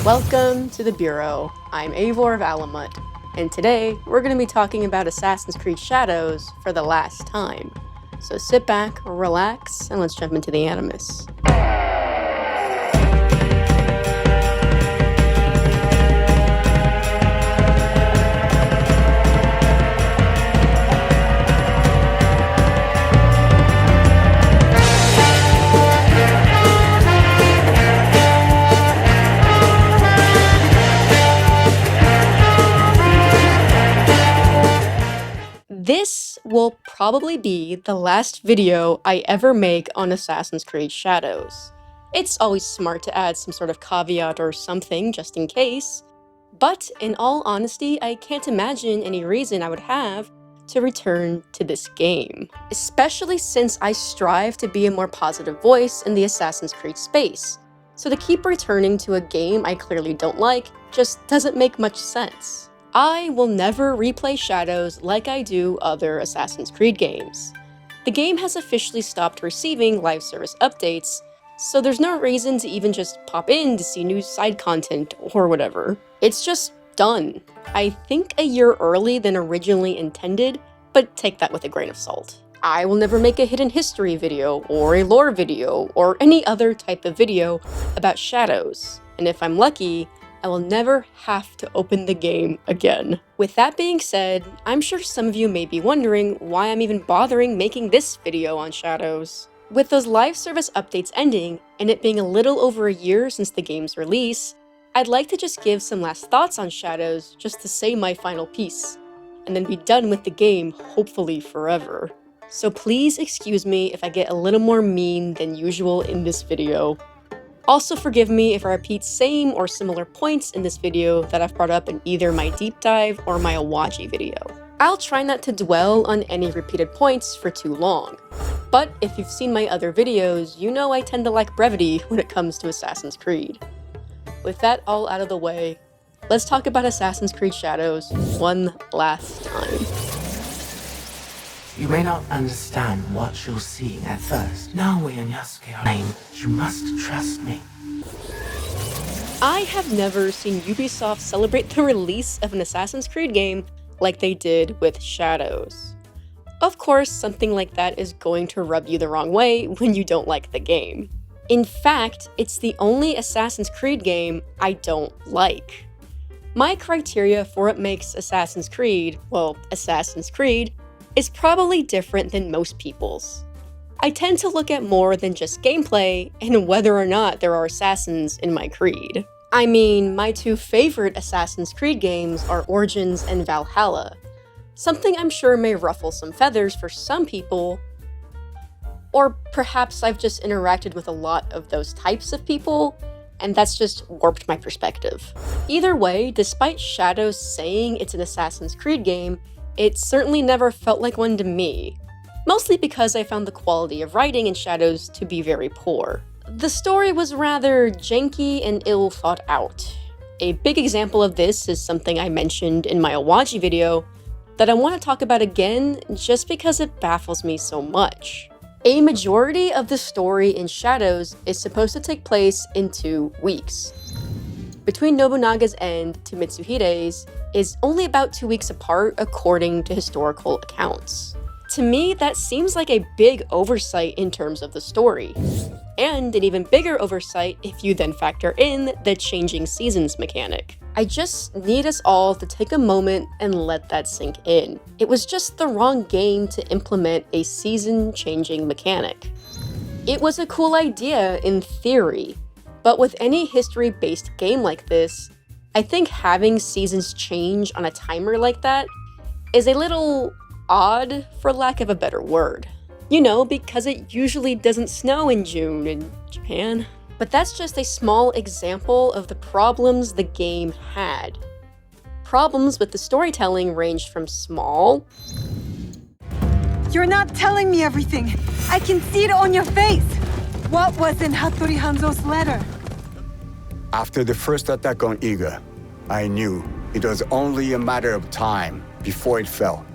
Welcome to the Bureau. I'm Eivor of Alamut, and today we're going to be talking about Assassin's Creed Shadows for the last time. So sit back, relax, and let's jump into the Animus. This will probably be the last video I ever make on Assassin's Creed Shadows. It's always smart to add some sort of caveat or something just in case, but in all honesty, I can't imagine any reason I would have to return to this game, especially since I strive to be a more positive voice in the Assassin's Creed space. So to keep returning to a game I clearly don't like just doesn't make much sense. I will never replay Shadows like I do other Assassin's Creed games. The game has officially stopped receiving live service updates, so there's no reason to even just pop in to see new side content or whatever. It's just done. I think a year early than originally intended, but take that with a grain of salt. I will never make a hidden history video, or a lore video, or any other type of video about Shadows, and if I'm lucky, I will never have to open the game again. With that being said, I'm sure some of you may be wondering why I'm even bothering making this video on Shadows. With those live service updates ending, and it being a little over a year since the game's release, I'd like to just give some last thoughts on Shadows just to say my final piece, and then be done with the game, hopefully forever. So please excuse me if I get a little more mean than usual in this video. Also forgive me if I repeat same or similar points in this video that I've brought up in either my deep dive or my Awaji video. I'll try not to dwell on any repeated points for too long, but if you've seen my other videos, you know I tend to like brevity when it comes to Assassin's Creed. With that all out of the way, let's talk about Assassin's Creed Shadows one last time. You may not understand what you're seeing at first. Now we in Yasuke name, you must trust me. I have never seen Ubisoft celebrate the release of an Assassin's Creed game like they did with Shadows. Of course, something like that is going to rub you the wrong way when you don't like the game. In fact, it's the only Assassin's Creed game I don't like. My criteria for what makes Assassin's Creed, well, Assassin's Creed, is probably different than most people's. I tend to look at more than just gameplay and whether or not there are assassins in my creed. I mean, my two favorite Assassin's Creed games are Origins and Valhalla, something I'm sure may ruffle some feathers for some people, or perhaps I've just interacted with a lot of those types of people, and that's just warped my perspective. Either way, despite Shadows saying it's an Assassin's Creed game, it certainly never felt like one to me, mostly because I found the quality of writing in Shadows to be very poor. The story was rather janky and ill thought out. A big example of this is something I mentioned in my Awaji video that I want to talk about again just because it baffles me so much. A majority of the story in Shadows is supposed to take place in 2 weeks. Between Nobunaga's end to Mitsuhide's is only about 2 weeks apart according to historical accounts. To me, that seems like a big oversight in terms of the story, and an even bigger oversight if you then factor in the changing seasons mechanic. I just need us all to take a moment and let that sink in. It was just the wrong game to implement a season-changing mechanic. It was a cool idea in theory, but with any history-based game like this, I think having seasons change on a timer like that is a little odd, for lack of a better word. You know, because it usually doesn't snow in June in Japan. But that's just a small example of the problems the game had. Problems with the storytelling ranged from small... You're not telling me everything! I can see it on your face! What was in Hattori Hanzo's letter? After the first attack on Iga, I knew it was only a matter of time before it fell.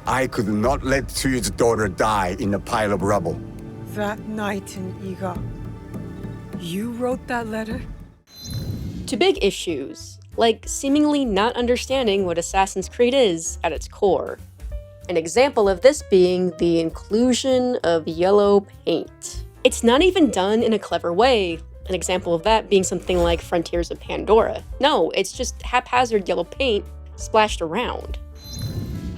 I could not let Tsuyu's daughter die in a pile of rubble. That night in Iga, you wrote that letter? to big issues, like seemingly not understanding what Assassin's Creed is at its core. An example of this being the inclusion of yellow paint. It's not even done in a clever way, an example of that being something like Frontiers of Pandora. No, it's just haphazard yellow paint splashed around.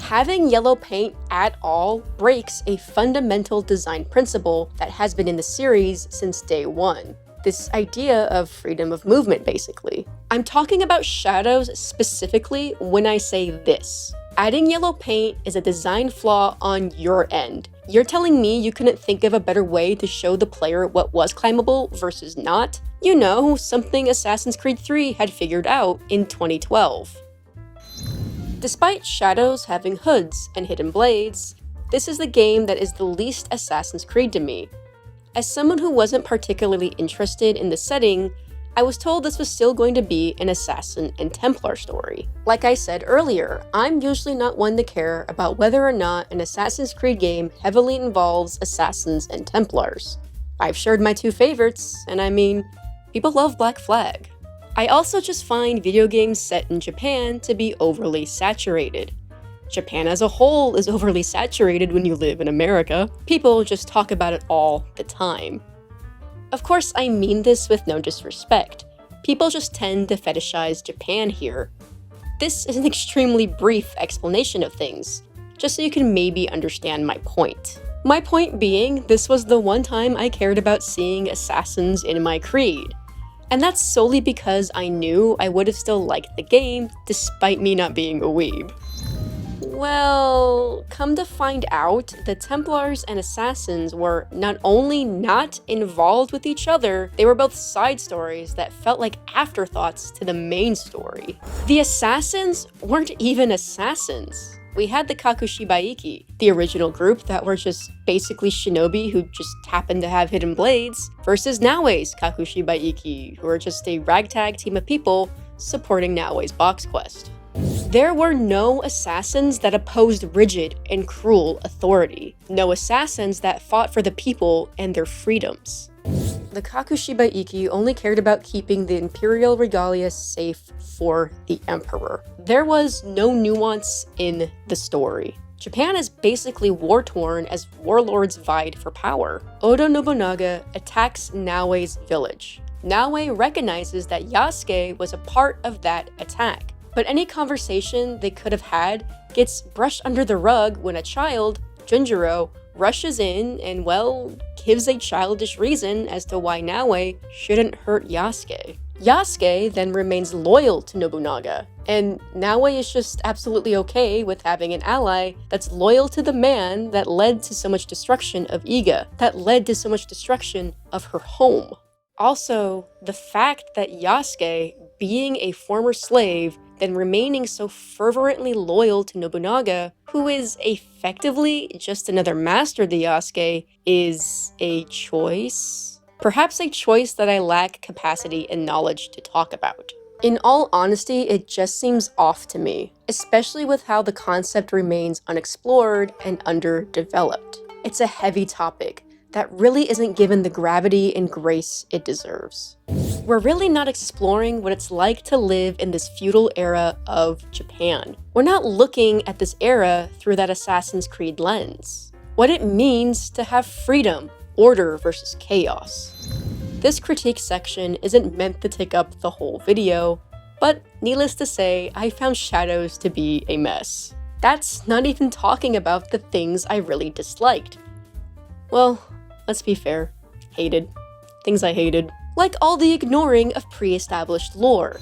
Having yellow paint at all breaks a fundamental design principle that has been in the series since day one. This idea of freedom of movement, basically. I'm talking about shadows specifically when I say this. Adding yellow paint is a design flaw on your end. You're telling me you couldn't think of a better way to show the player what was climbable versus not? You know, something Assassin's Creed 3 had figured out in 2012. Despite shadows having hoods and hidden blades, this is the game that is the least Assassin's Creed to me. As someone who wasn't particularly interested in the setting, I was told this was still going to be an Assassin and Templar story. Like I said earlier, I'm usually not one to care about whether or not an Assassin's Creed game heavily involves Assassins and Templars. I've shared my two favorites, and I mean, people love Black Flag. I also just find video games set in Japan to be overly saturated. Japan as a whole is overly saturated when you live in America. People just talk about it all the time. Of course, I mean this with no disrespect. People just tend to fetishize Japan here. This is an extremely brief explanation of things, just so you can maybe understand my point. My point being, this was the one time I cared about seeing assassins in my creed. And that's solely because I knew I would have still liked the game, despite me not being a weeb. Well, come to find out, the Templars and Assassins were not only not involved with each other, they were both side stories that felt like afterthoughts to the main story. The Assassins weren't even assassins. We had the Kakushibaiki, the original group that were just basically shinobi who just happened to have hidden blades, versus Naoe's Kakushibaiki, who are just a ragtag team of people supporting Naoe's box quest. There were no assassins that opposed rigid and cruel authority. No assassins that fought for the people and their freedoms. The Kakushibaiki only cared about keeping the imperial regalia safe for the emperor. There was no nuance in the story. Japan is basically war-torn as warlords vied for power. Oda Nobunaga attacks Naoe's village. Naoe recognizes that Yasuke was a part of that attack. But any conversation they could have had gets brushed under the rug when a child, Junjiro, rushes in and, well, gives a childish reason as to why Naoe shouldn't hurt Yasuke. Yasuke then remains loyal to Nobunaga, and Naoe is just absolutely okay with having an ally that's loyal to the man that led to so much destruction of Iga, that led to so much destruction of her home. Also, the fact that Yasuke, being a former slave, then remaining so fervently loyal to Nobunaga, who is effectively just another master to Yasuke, is a choice? Perhaps a choice that I lack capacity and knowledge to talk about. In all honesty, it just seems off to me, especially with how the concept remains unexplored and underdeveloped. It's a heavy topic that really isn't given the gravity and grace it deserves. We're really not exploring what it's like to live in this feudal era of Japan. We're not looking at this era through that Assassin's Creed lens. What it means to have freedom, order versus chaos. This critique section isn't meant to take up the whole video, but needless to say, I found Shadows to be a mess. That's not even talking about the things I really disliked. Well, let's be fair. Hated. Things I hated. Like all the ignoring of pre-established lore.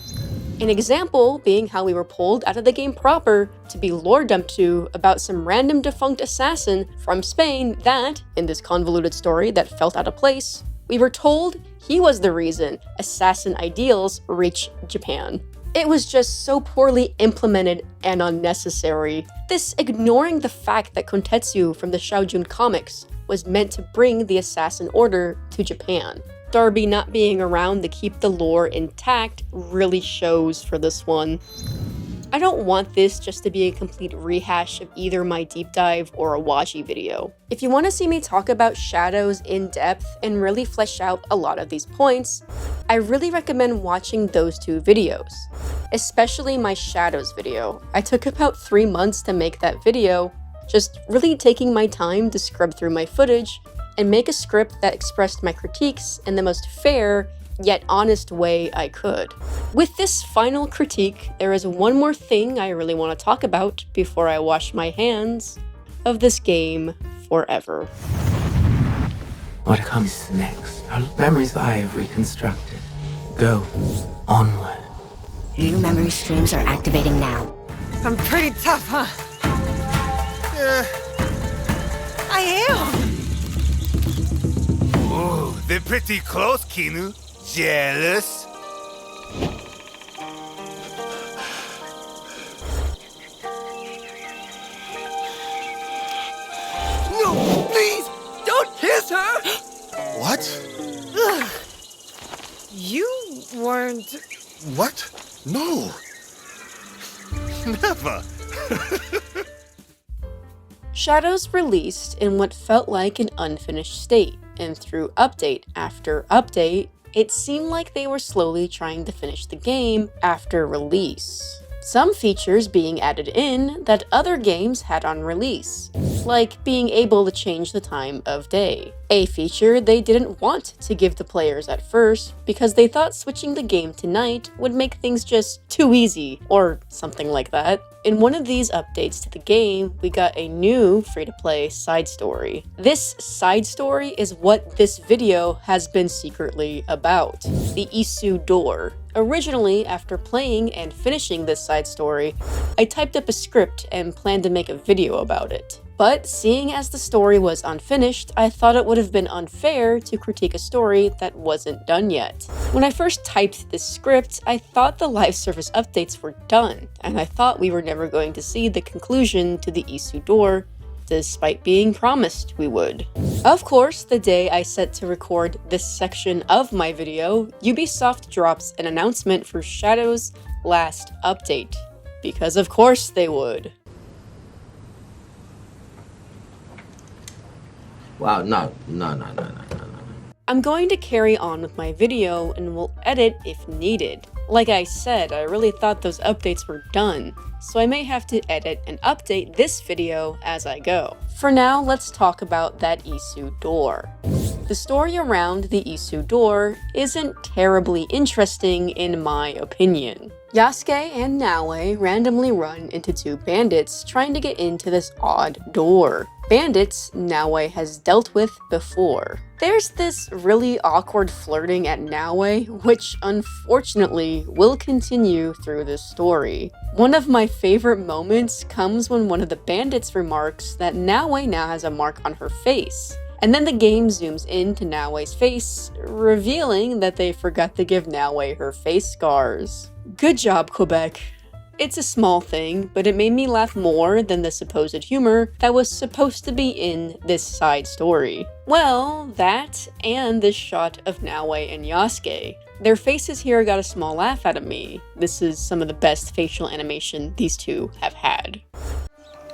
An example being how we were pulled out of the game proper to be lore dumped to about some random defunct assassin from Spain that, in this convoluted story that felt out of place, we were told he was the reason assassin ideals reach Japan. It was just so poorly implemented and unnecessary. This ignoring the fact that Kontetsu from the Shoujun comics was meant to bring the assassin order to Japan. Darby not being around to keep the lore intact really shows for this one. I don't want this just to be a complete rehash of either my deep dive or a Waji video. If you want to see me talk about shadows in depth and really flesh out a lot of these points, I really recommend watching those two videos, especially my shadows video. I took about 3 months to make that video, just really taking my time to scrub through my footage and make a script that expressed my critiques in the most fair yet honest way I could. With this final critique, there is one more thing I really want to talk about before I wash my hands of this game forever. What comes next are memories I have reconstructed. Go onward. New memory streams are activating now. I'm pretty tough, huh? I am! Oh, they're pretty close, Kinu. Jealous? No, please! Don't kiss her! What? Ugh. You weren't... What? No. Never. Shadows released in what felt like an unfinished state, and through update after update, it seemed like they were slowly trying to finish the game after release. Some features being added in that other games had on release, like being able to change the time of day. A feature they didn't want to give to players at first because they thought switching the game to night would make things just too easy, or something like that. In one of these updates to the game, we got a new free-to-play side story. This side story is what this video has been secretly about, the Isu Door. Originally, after playing and finishing this side story, I typed up a script and planned to make a video about it. But seeing as the story was unfinished, I thought it would have been unfair to critique a story that wasn't done yet. When I first typed this script, I thought the live service updates were done, and I thought we were never going to see the conclusion to the Isu Door, despite being promised we would. Of course, the day I set to record this section of my video, Ubisoft drops an announcement for Shadow's last update. Because of course they would. Wow, no. I'm going to carry on with my video and will edit if needed. Like I said, I really thought those updates were done, so I may have to edit and update this video as I go. For now, let's talk about that Isu Door. The story around the Isu Door isn't terribly interesting in my opinion. Yasuke and Naoe randomly run into two bandits trying to get into this odd door. Bandits Naoe has dealt with before. There's this really awkward flirting at Naoe, which unfortunately will continue through the story. One of my favorite moments comes when one of the bandits remarks that Naoe now has a mark on her face. And then the game zooms into Naoe's face, revealing that they forgot to give Naoe her face scars. Good job, Quebec. It's a small thing, but it made me laugh more than the supposed humor that was supposed to be in this side story. Well, that and this shot of Naoe and Yasuke. Their faces here got a small laugh out of me. This is some of the best facial animation these two have had.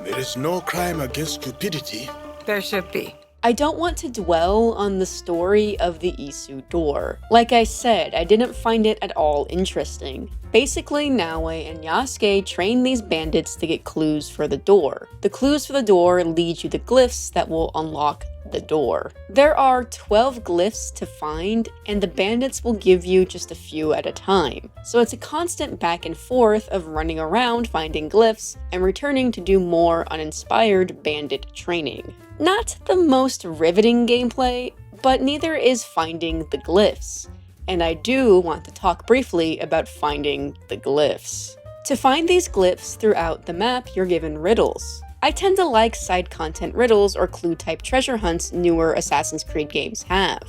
There is no crime against stupidity. There should be. I don't want to dwell on the story of the Isu Door. Like I said, I didn't find it at all interesting. Basically, Naoe and Yasuke train these bandits to get clues for the door. The clues for the door lead you to glyphs that will unlock the door. There are 12 glyphs to find, and the bandits will give you just a few at a time. So it's a constant back and forth of running around finding glyphs and returning to do more uninspired bandit training. Not the most riveting gameplay, but neither is finding the glyphs. And I do want to talk briefly about finding the glyphs. To find these glyphs throughout the map, you're given riddles. I tend to like side content riddles or clue-type treasure hunts newer Assassin's Creed games have.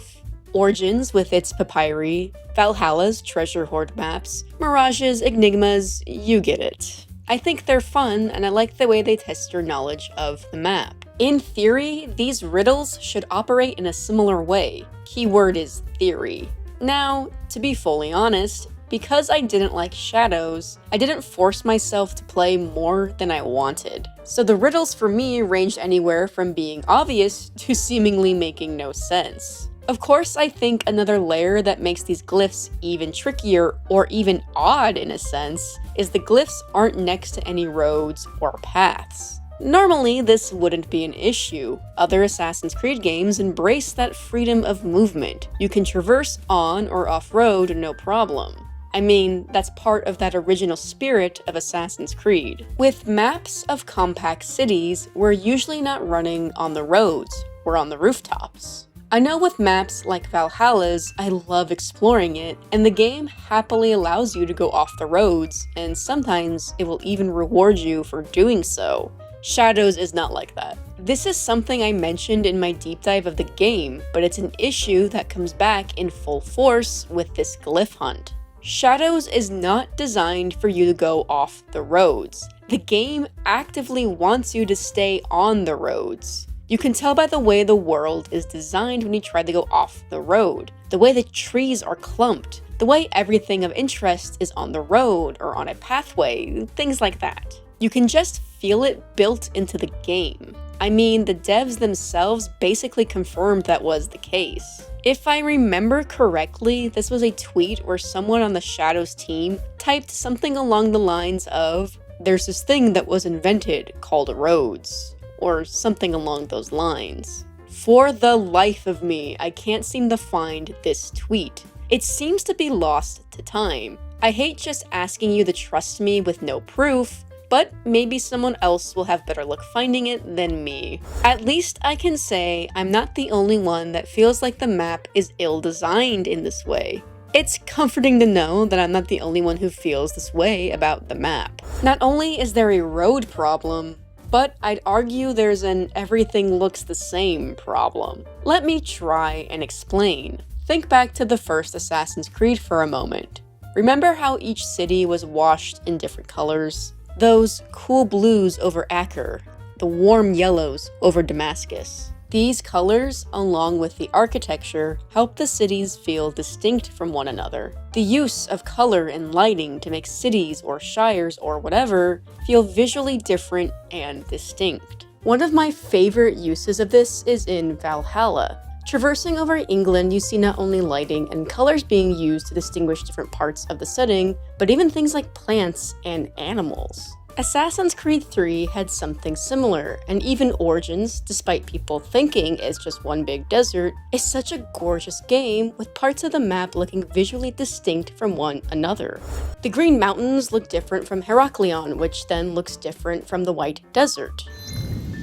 Origins with its papyri, Valhalla's treasure hoard maps, Mirage's enigmas, you get it. I think they're fun, and I like the way they test your knowledge of the map. In theory, these riddles should operate in a similar way. Keyword is theory. Now, to be fully honest, because I didn't like Shadows, I didn't force myself to play more than I wanted. So the riddles for me ranged anywhere from being obvious to seemingly making no sense. Of course, I think another layer that makes these glyphs even trickier, or even odd in a sense, is the glyphs aren't next to any roads or paths. Normally, this wouldn't be an issue. Other Assassin's Creed games embrace that freedom of movement. You can traverse on or off-road no problem. I mean, that's part of that original spirit of Assassin's Creed. With maps of compact cities, we're usually not running on the roads, we're on the rooftops. I know with maps like Valhalla's, I love exploring it, and the game happily allows you to go off the roads, and sometimes it will even reward you for doing so. Shadows is not like that. This is something I mentioned in my deep dive of the game, but it's an issue that comes back in full force with this glyph hunt. Shadows is not designed for you to go off the roads. The game actively wants you to stay on the roads. You can tell by the way the world is designed when you try to go off the road, the way the trees are clumped, the way everything of interest is on the road or on a pathway, things like that. You can just feel it built into the game. I mean, the devs themselves basically confirmed that was the case. If I remember correctly, this was a tweet where someone on the Shadows team typed something along the lines of, "There's this thing that was invented called roads," or something along those lines. For the life of me, I can't seem to find this tweet. It seems to be lost to time. I hate just asking you to trust me with no proof, but maybe someone else will have better luck finding it than me. At least I can say I'm not the only one that feels like the map is ill-designed in this way. It's comforting to know that I'm not the only one who feels this way about the map. Not only is there a road problem, but I'd argue there's an everything looks the same problem. Let me try and explain. Think back to the first Assassin's Creed for a moment. Remember how each city was washed in different colors? Those cool blues over Acre, the warm yellows over Damascus. These colors, along with the architecture, help the cities feel distinct from one another. The use of color and lighting to make cities or shires or whatever feel visually different and distinct. One of my favorite uses of this is in Valhalla. Traversing over England, you see not only lighting and colors being used to distinguish different parts of the setting, but even things like plants and animals. Assassin's Creed 3 had something similar, and even Origins, despite people thinking it's just one big desert, is such a gorgeous game with parts of the map looking visually distinct from one another. The Green Mountains look different from Heraklion, which then looks different from the White Desert.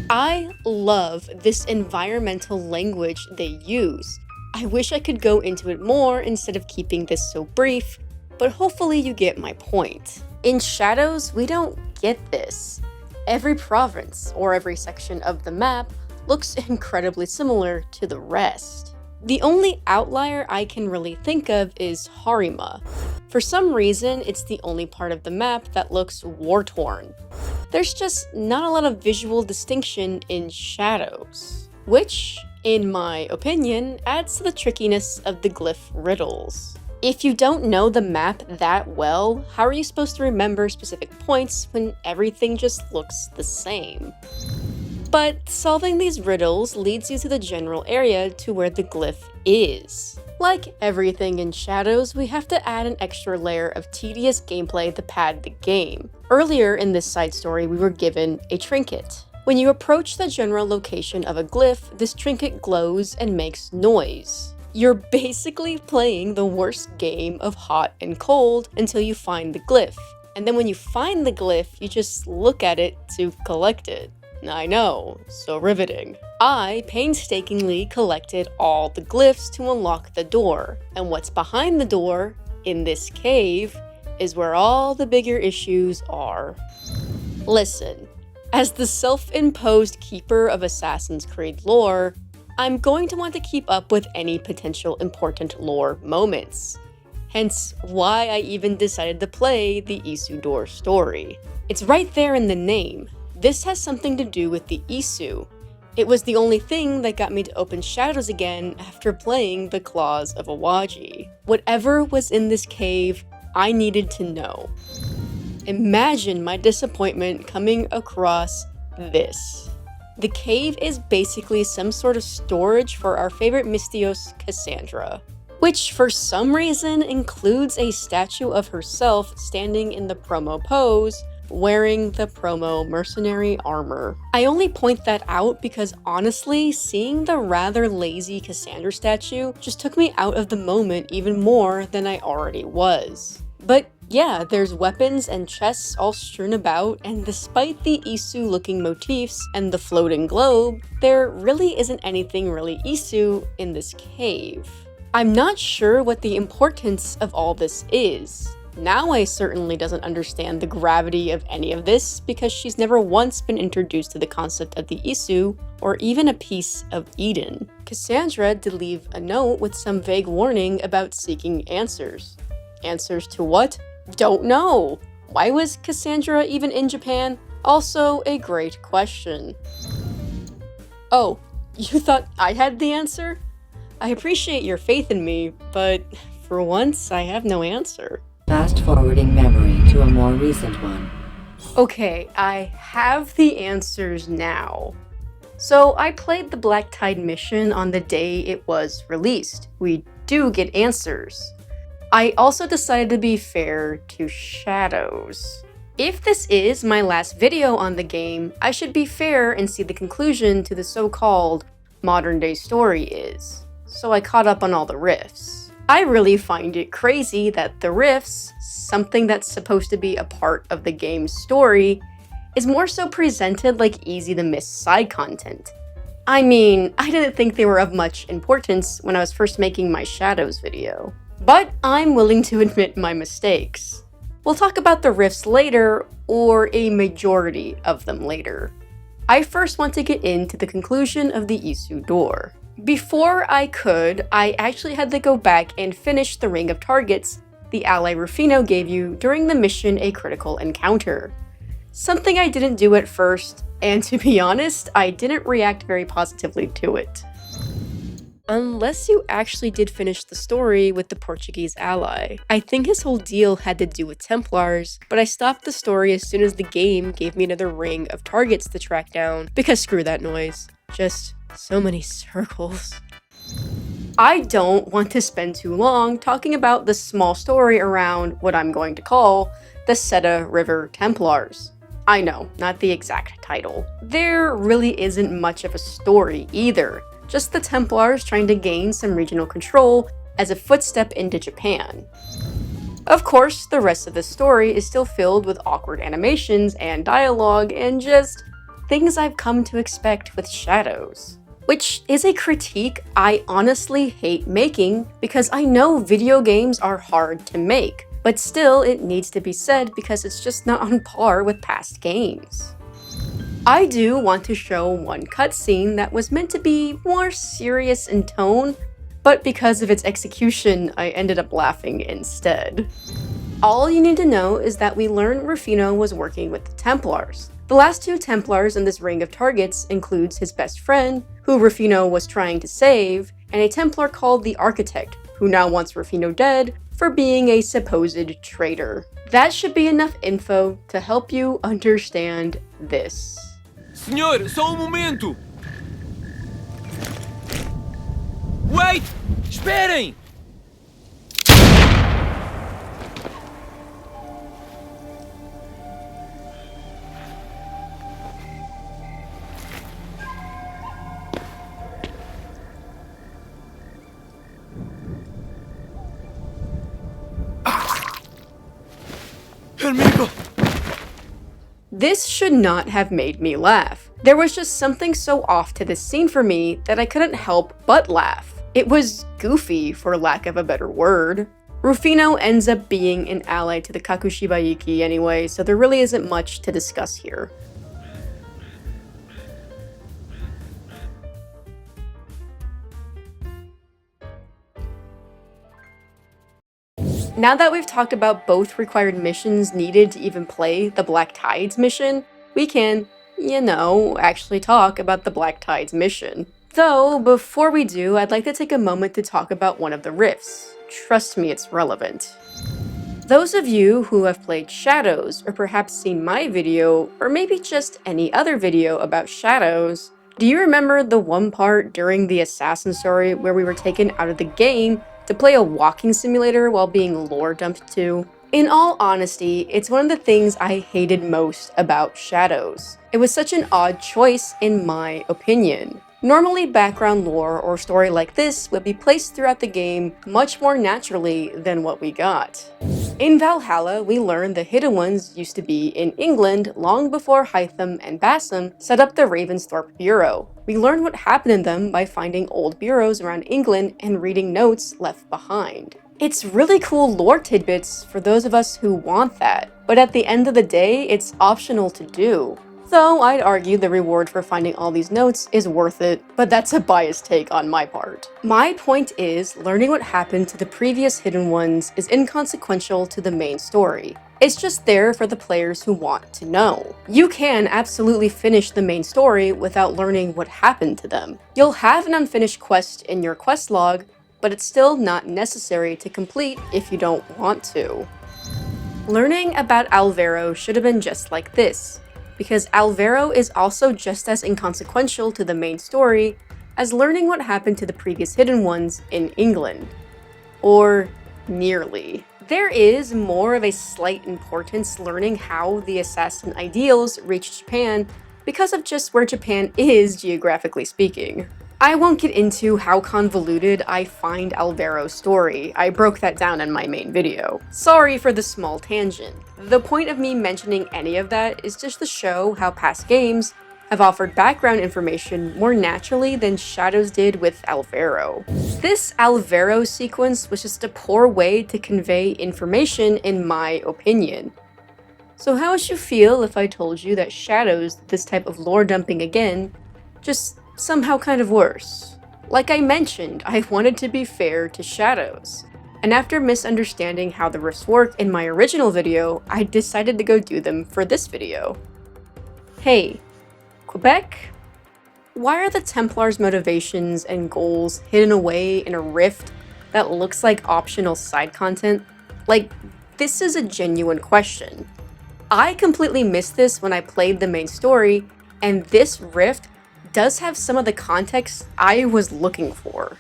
I love this environmental language they use. I wish I could go into it more instead of keeping this so brief, but hopefully you get my point. In Shadows, we don't get this. Every province, or every section of the map, looks incredibly similar to the rest. The only outlier I can really think of is Harima. For some reason, it's the only part of the map that looks war-torn. There's just not a lot of visual distinction in Shadows, which, in my opinion, adds to the trickiness of the glyph riddles. If you don't know the map that well, how are you supposed to remember specific points when everything just looks the same? But solving these riddles leads you to the general area to where the glyph is. Like everything in Shadows, we have to add an extra layer of tedious gameplay to pad the game. Earlier in this side story, we were given a trinket. When you approach the general location of a glyph, this trinket glows and makes noise. You're basically playing the worst game of hot and cold until you find the glyph. And then when you find the glyph, you just look at it to collect it. I know, so riveting. I painstakingly collected all the glyphs to unlock the door, and what's behind the door, in this cave, is where all the bigger issues are. Listen, as the self-imposed keeper of Assassin's Creed lore, I'm going to want to keep up with any potential important lore moments. Hence why I even decided to play the Isu Door story. It's right there in the name. This has something to do with the Isu. It was the only thing that got me to open Shadows again after playing the Claws of Awaji. Whatever was in this cave, I needed to know. Imagine my disappointment coming across this. The cave is basically some sort of storage for our favorite Mystios, Cassandra, which for some reason includes a statue of herself standing in the promo pose, wearing the promo mercenary armor. I only point that out because honestly, seeing the rather lazy Cassandra statue just took me out of the moment even more than I already was. But yeah, there's weapons and chests all strewn about, and despite the Isu looking motifs and the floating globe, there really isn't anything really Isu in this cave. I'm not sure what the importance of all this is. Naoe certainly doesn't understand the gravity of any of this because she's never once been introduced to the concept of the Isu or even a piece of Eden. Cassandra did leave a note with some vague warning about seeking answers. Answers to what? Don't know! Why was Cassandra even in Japan? Also a great question. Oh, you thought I had the answer? I appreciate your faith in me, but for once I have no answer. Fast forwarding memory to a more recent one. Okay, I have the answers now. So I played the Black Tide mission on the day it was released. We do get answers. I also decided to be fair to Shadows. If this is my last video on the game, I should be fair and see the conclusion to the so-called modern day story is. So I caught up on all the rifts. I really find it crazy that the rifts, something that's supposed to be a part of the game's story, is more so presented like easy to miss side content. I mean, I didn't think they were of much importance when I was first making my Shadows video. But I'm willing to admit my mistakes. We'll talk about the rifts later, or a majority of them later. I first want to get into the conclusion of the Isu Door. Before I could, I actually had to go back and finish the ring of targets the ally Rufino gave you during the mission A Critical Encounter. Something I didn't do at first, and to be honest, I didn't react very positively to it. Unless you actually did finish the story with the Portuguese ally. I think his whole deal had to do with Templars, but I stopped the story as soon as the game gave me another ring of targets to track down, because screw that noise. Just so many circles. I don't want to spend too long talking about the small story around what I'm going to call the Seta River Templars. I know, not the exact title. There really isn't much of a story either, just the Templars trying to gain some regional control as a footstep into Japan. Of course, the rest of the story is still filled with awkward animations and dialogue and just things I've come to expect with Shadows. Which is a critique I honestly hate making because I know video games are hard to make, but still it needs to be said because it's just not on par with past games. I do want to show one cutscene that was meant to be more serious in tone, but because of its execution, I ended up laughing instead. All you need to know is that we learn Rufino was working with the Templars. The last two Templars in this ring of targets includes his best friend, who Rufino was trying to save, and a Templar called the Architect, who now wants Rufino dead for being a supposed traitor. That should be enough info to help you understand this. Senhor, só momento! Wait! Esperem! Amigo! This should not have made me laugh. There was just something so off to this scene for me that I couldn't help but laugh. It was goofy, for lack of a better word. Rufino ends up being an ally to the Kakushibaiki anyway, so there really isn't much to discuss here. Now that we've talked about both required missions needed to even play the Black Tides mission, we can, actually talk about the Black Tides mission. Though, before we do, I'd like to take a moment to talk about one of the rifts. Trust me, it's relevant. Those of you who have played Shadows, or perhaps seen my video, or maybe just any other video about Shadows, do you remember the one part during the Assassin story where we were taken out of the game to play a walking simulator while being lore dumped to? In all honesty, it's one of the things I hated most about Shadows. It was such an odd choice in my opinion. Normally, background lore or story like this would be placed throughout the game much more naturally than what we got. In Valhalla, we learned the Hidden Ones used to be in England long before Hytham and Bassam set up the Ravensthorpe Bureau. We learned what happened in them by finding old bureaus around England and reading notes left behind. It's really cool lore tidbits for those of us who want that, but at the end of the day, it's optional to do. Though I'd argue the reward for finding all these notes is worth it, but that's a biased take on my part. My point is, learning what happened to the previous Hidden Ones is inconsequential to the main story. It's just there for the players who want to know. You can absolutely finish the main story without learning what happened to them. You'll have an unfinished quest in your quest log, but it's still not necessary to complete if you don't want to. Learning about Alvaro should have been just like this, because Alvaro is also just as inconsequential to the main story as learning what happened to the previous Hidden Ones in England. Or nearly. There is more of a slight importance learning how the assassin ideals reached Japan because of just where Japan is geographically speaking. I won't get into how convoluted I find Alvaro's story, I broke that down in my main video. Sorry for the small tangent. The point of me mentioning any of that is just to show how past games have offered background information more naturally than Shadows did with Alvaro. This Alvaro sequence was just a poor way to convey information in my opinion. So how would you feel if I told you that Shadows did this type of lore dumping again, just somehow kind of worse? Like I mentioned, I wanted to be fair to Shadows, and after misunderstanding how the rifts work in my original video, I decided to go do them for this video. Hey, Quebec? Why are the Templars' motivations and goals hidden away in a rift that looks like optional side content? Like, this is a genuine question. I completely missed this when I played the main story, and this rift does have some of the context I was looking for.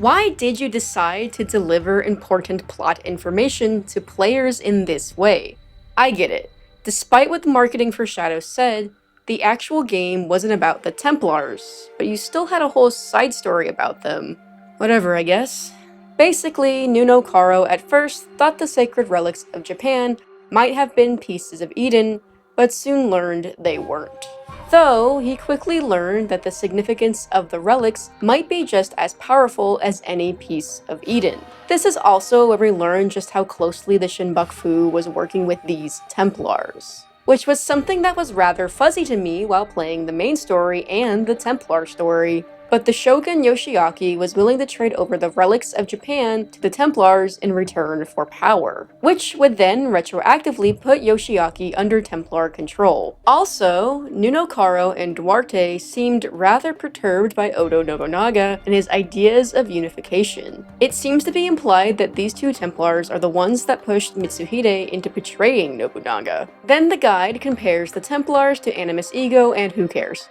Why did you decide to deliver important plot information to players in this way? I get it. Despite what the marketing for Shadows said, the actual game wasn't about the Templars, but you still had a whole side story about them. Whatever, I guess. Basically, Nuno Karo at first thought the sacred relics of Japan might have been pieces of Eden, but soon learned they weren't. Though, he quickly learned that the significance of the relics might be just as powerful as any piece of Eden. This is also where we learn just how closely the Shinbok Fu was working with these Templars, which was something that was rather fuzzy to me while playing the main story and the Templar story. But the Shogun Yoshiaki was willing to trade over the relics of Japan to the Templars in return for power, which would then retroactively put Yoshiaki under Templar control. Also, Nuno Karo and Duarte seemed rather perturbed by Oda Nobunaga and his ideas of unification. It seems to be implied that these two Templars are the ones that pushed Mitsuhide into betraying Nobunaga. Then the guide compares the Templars to Animus Ego, and who cares?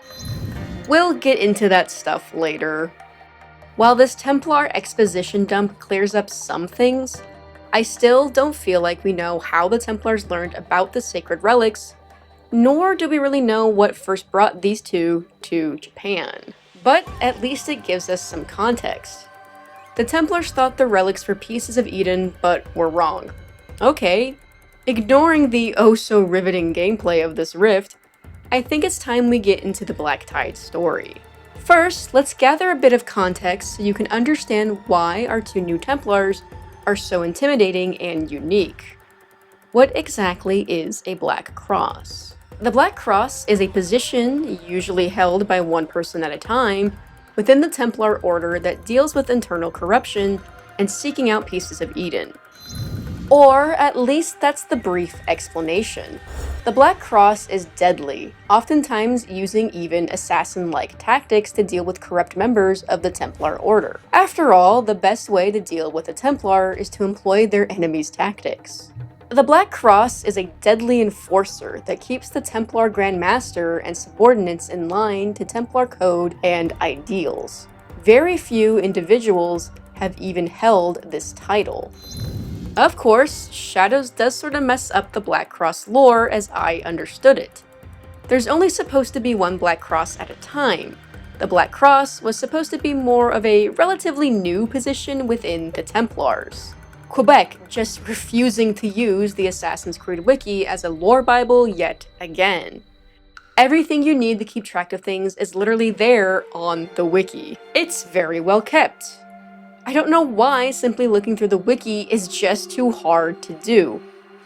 We'll get into that stuff later. While this Templar exposition dump clears up some things, I still don't feel like we know how the Templars learned about the sacred relics, nor do we really know what first brought these two to Japan. But at least it gives us some context. The Templars thought the relics were pieces of Eden, but were wrong. Okay, ignoring the oh-so-riveting gameplay of this rift, I think it's time we get into the Black Tide story. First, let's gather a bit of context so you can understand why our two new Templars are so intimidating and unique. What exactly is a Black Cross? The Black Cross is a position, usually held by one person at a time, within the Templar Order that deals with internal corruption and seeking out pieces of Eden. Or at least that's the brief explanation. The Black Cross is deadly, oftentimes using even assassin-like tactics to deal with corrupt members of the Templar Order. After all, the best way to deal with a Templar is to employ their enemy's tactics. The Black Cross is a deadly enforcer that keeps the Templar Grand Master and subordinates in line to Templar code and ideals. Very few individuals have even held this title. Of course, Shadows does sort of mess up the Black Cross lore as I understood it. There's only supposed to be one Black Cross at a time. The Black Cross was supposed to be more of a relatively new position within the Templars. Quebec just refusing to use the Assassin's Creed Wiki as a lore bible yet again. Everything you need to keep track of things is literally there on the wiki. It's very well kept. I don't know why simply looking through the wiki is just too hard to do.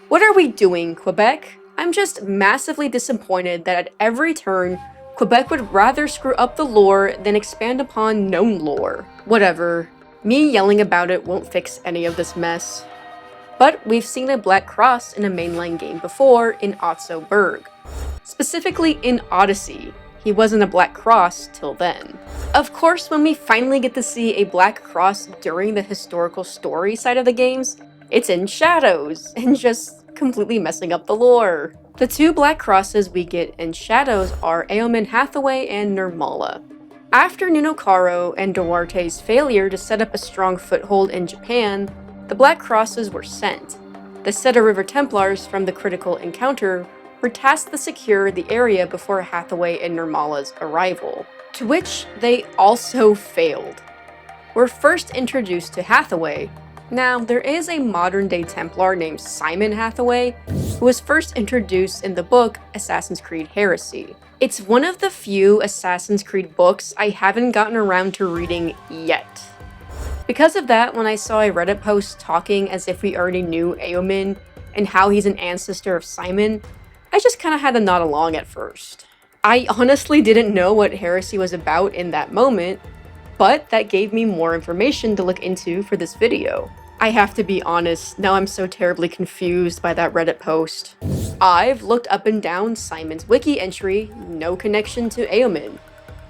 What are we doing, Quebec? I'm just massively disappointed that at every turn, Quebec would rather screw up the lore than expand upon known lore. Whatever. Me yelling about it won't fix any of this mess. But we've seen a Black Cross in a mainline game before in Otso Berg. Specifically in Odyssey. He wasn't a Black Cross till then. Of course, when we finally get to see a Black Cross during the historical story side of the games, it's in Shadows, and just completely messing up the lore. The two Black Crosses we get in Shadows are Eomen Hathaway and Nirmala. After Nunokaro and Duarte's failure to set up a strong foothold in Japan, the Black Crosses were sent. The Seta River Templars from the critical encounter were tasked to secure the area before Hathaway and Nirmala's arrival, to which they also failed. We're first introduced to Hathaway. Now, there is a modern-day Templar named Simon Hathaway, who was first introduced in the book Assassin's Creed Heresy. It's one of the few Assassin's Creed books I haven't gotten around to reading yet. Because of that, when I saw a Reddit post talking as if we already knew Eomen and how he's an ancestor of Simon, I just kinda had to nod along at first. I honestly didn't know what Heresy was about in that moment, but that gave me more information to look into for this video. I have to be honest, now I'm so terribly confused by that Reddit post. I've looked up and down Simon's wiki entry, no connection to Eomen.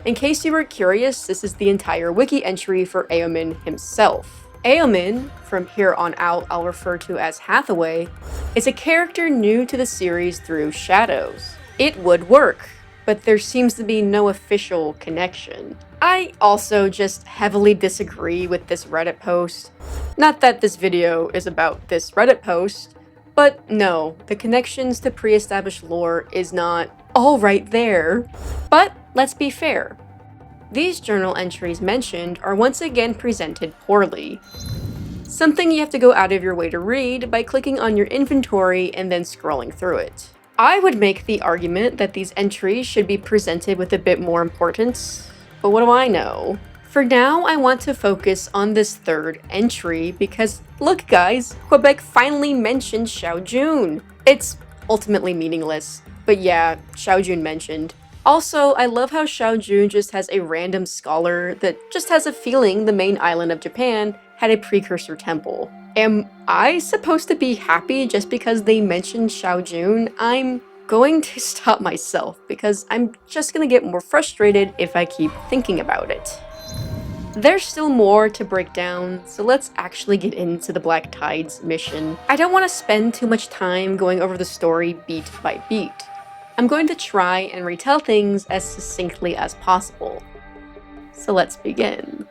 In case you were curious, this is the entire wiki entry for Eomen himself. Eomen, from here on out I'll refer to as Hathaway, is a character new to the series through Shadows. It would work, but there seems to be no official connection. I also just heavily disagree with this Reddit post. Not that this video is about this Reddit post, but no, the connections to pre-established lore is not all right there. But let's be fair. These journal entries mentioned are once again presented poorly. Something you have to go out of your way to read by clicking on your inventory and then scrolling through it. I would make the argument that these entries should be presented with a bit more importance, but what do I know? For now, I want to focus on this third entry because, look guys, Quebec finally mentioned Xiao Jun. It's ultimately meaningless, but yeah, Xiao Jun mentioned. Also, I love how Xiao Jun just has a random scholar that just has a feeling the main island of Japan had a precursor temple. Am I supposed to be happy just because they mentioned Xiao Jun? I'm going to stop myself because I'm just gonna get more frustrated if I keep thinking about it. There's still more to break down, so let's actually get into the Black Tides mission. I don't want to spend too much time going over the story beat by beat. I'm going to try and retell things as succinctly as possible. So let's begin.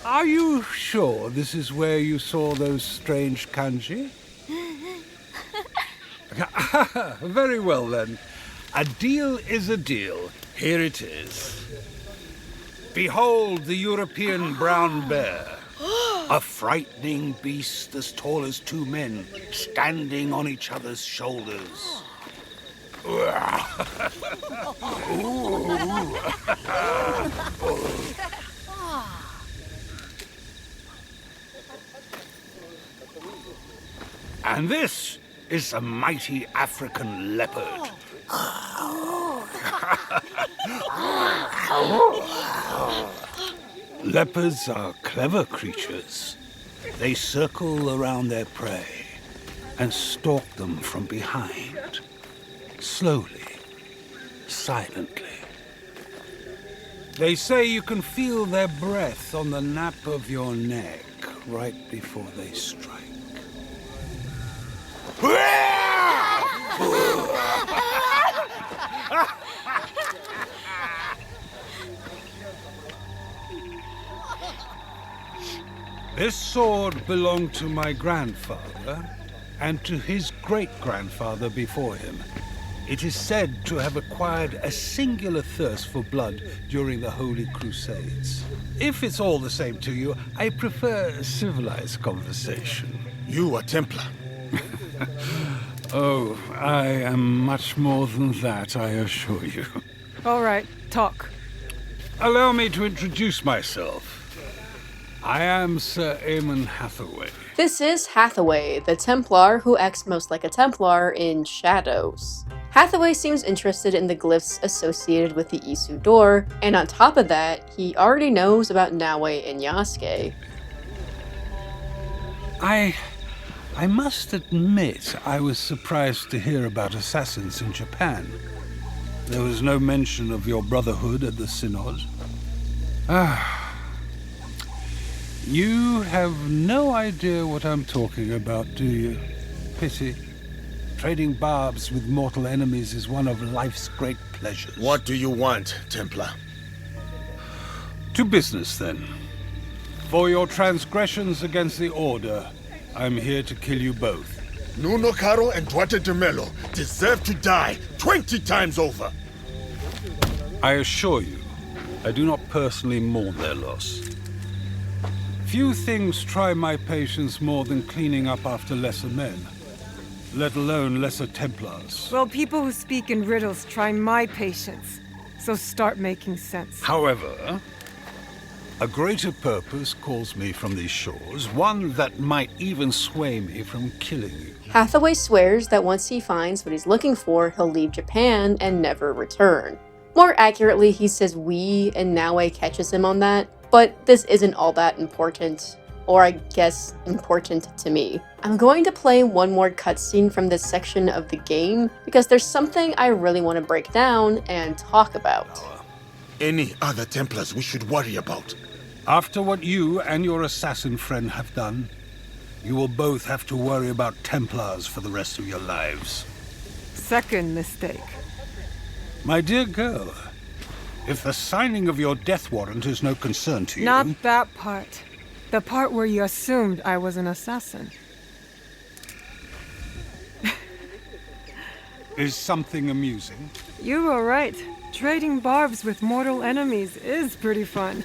Are you sure this is where you saw those strange kanji? Very well then. A deal is a deal. Here it is. Behold the European brown bear. A frightening beast as tall as two men, standing on each other's shoulders. And this is a mighty African leopard. Leopards are clever creatures. They circle around their prey and stalk them from behind, slowly, silently. They say you can feel their breath on the nape of your neck right before they strike. This sword belonged to my grandfather, and to his great-grandfather before him. It is said to have acquired a singular thirst for blood during the Holy Crusades. If it's all the same to you, I prefer civilized conversation. You are Templar. Oh, I am much more than that, I assure you. All right, talk. Allow me to introduce myself. I am Sir Eamon Hathaway. This is Hathaway, the Templar who acts most like a Templar in Shadows. Hathaway seems interested in the glyphs associated with the Isu Door, and on top of that, he already knows about Nawe and Yasuke. I must admit I was surprised to hear about assassins in Japan. There was no mention of your brotherhood at the Synod. You have no idea what I'm talking about, do you? Pity. Trading barbs with mortal enemies is one of life's great pleasures. What do you want, Templar? To business, then. For your transgressions against the Order, I'm here to kill you both. Nuno Caro and Duarte de Melo deserve to die 20 times over. I assure you, I do not personally mourn their loss. Few things try my patience more than cleaning up after lesser men, let alone lesser Templars. Well, people who speak in riddles try my patience, so start making sense. However, a greater purpose calls me from these shores, one that might even sway me from killing you. Hathaway swears that once he finds what he's looking for, he'll leave Japan and never return. More accurately, he says we, and Nawe catches him on that, but this isn't all that important. Or I guess important to me. I'm going to play one more cutscene from this section of the game, because there's something I really want to break down and talk about. Any other Templars we should worry about? After what you and your assassin friend have done, you will both have to worry about Templars for the rest of your lives. Second mistake. My dear girl, if the signing of your death warrant is no concern to you... Not that part. The part where you assumed I was an assassin. Is something amusing? You were right. Trading barbs with mortal enemies is pretty fun.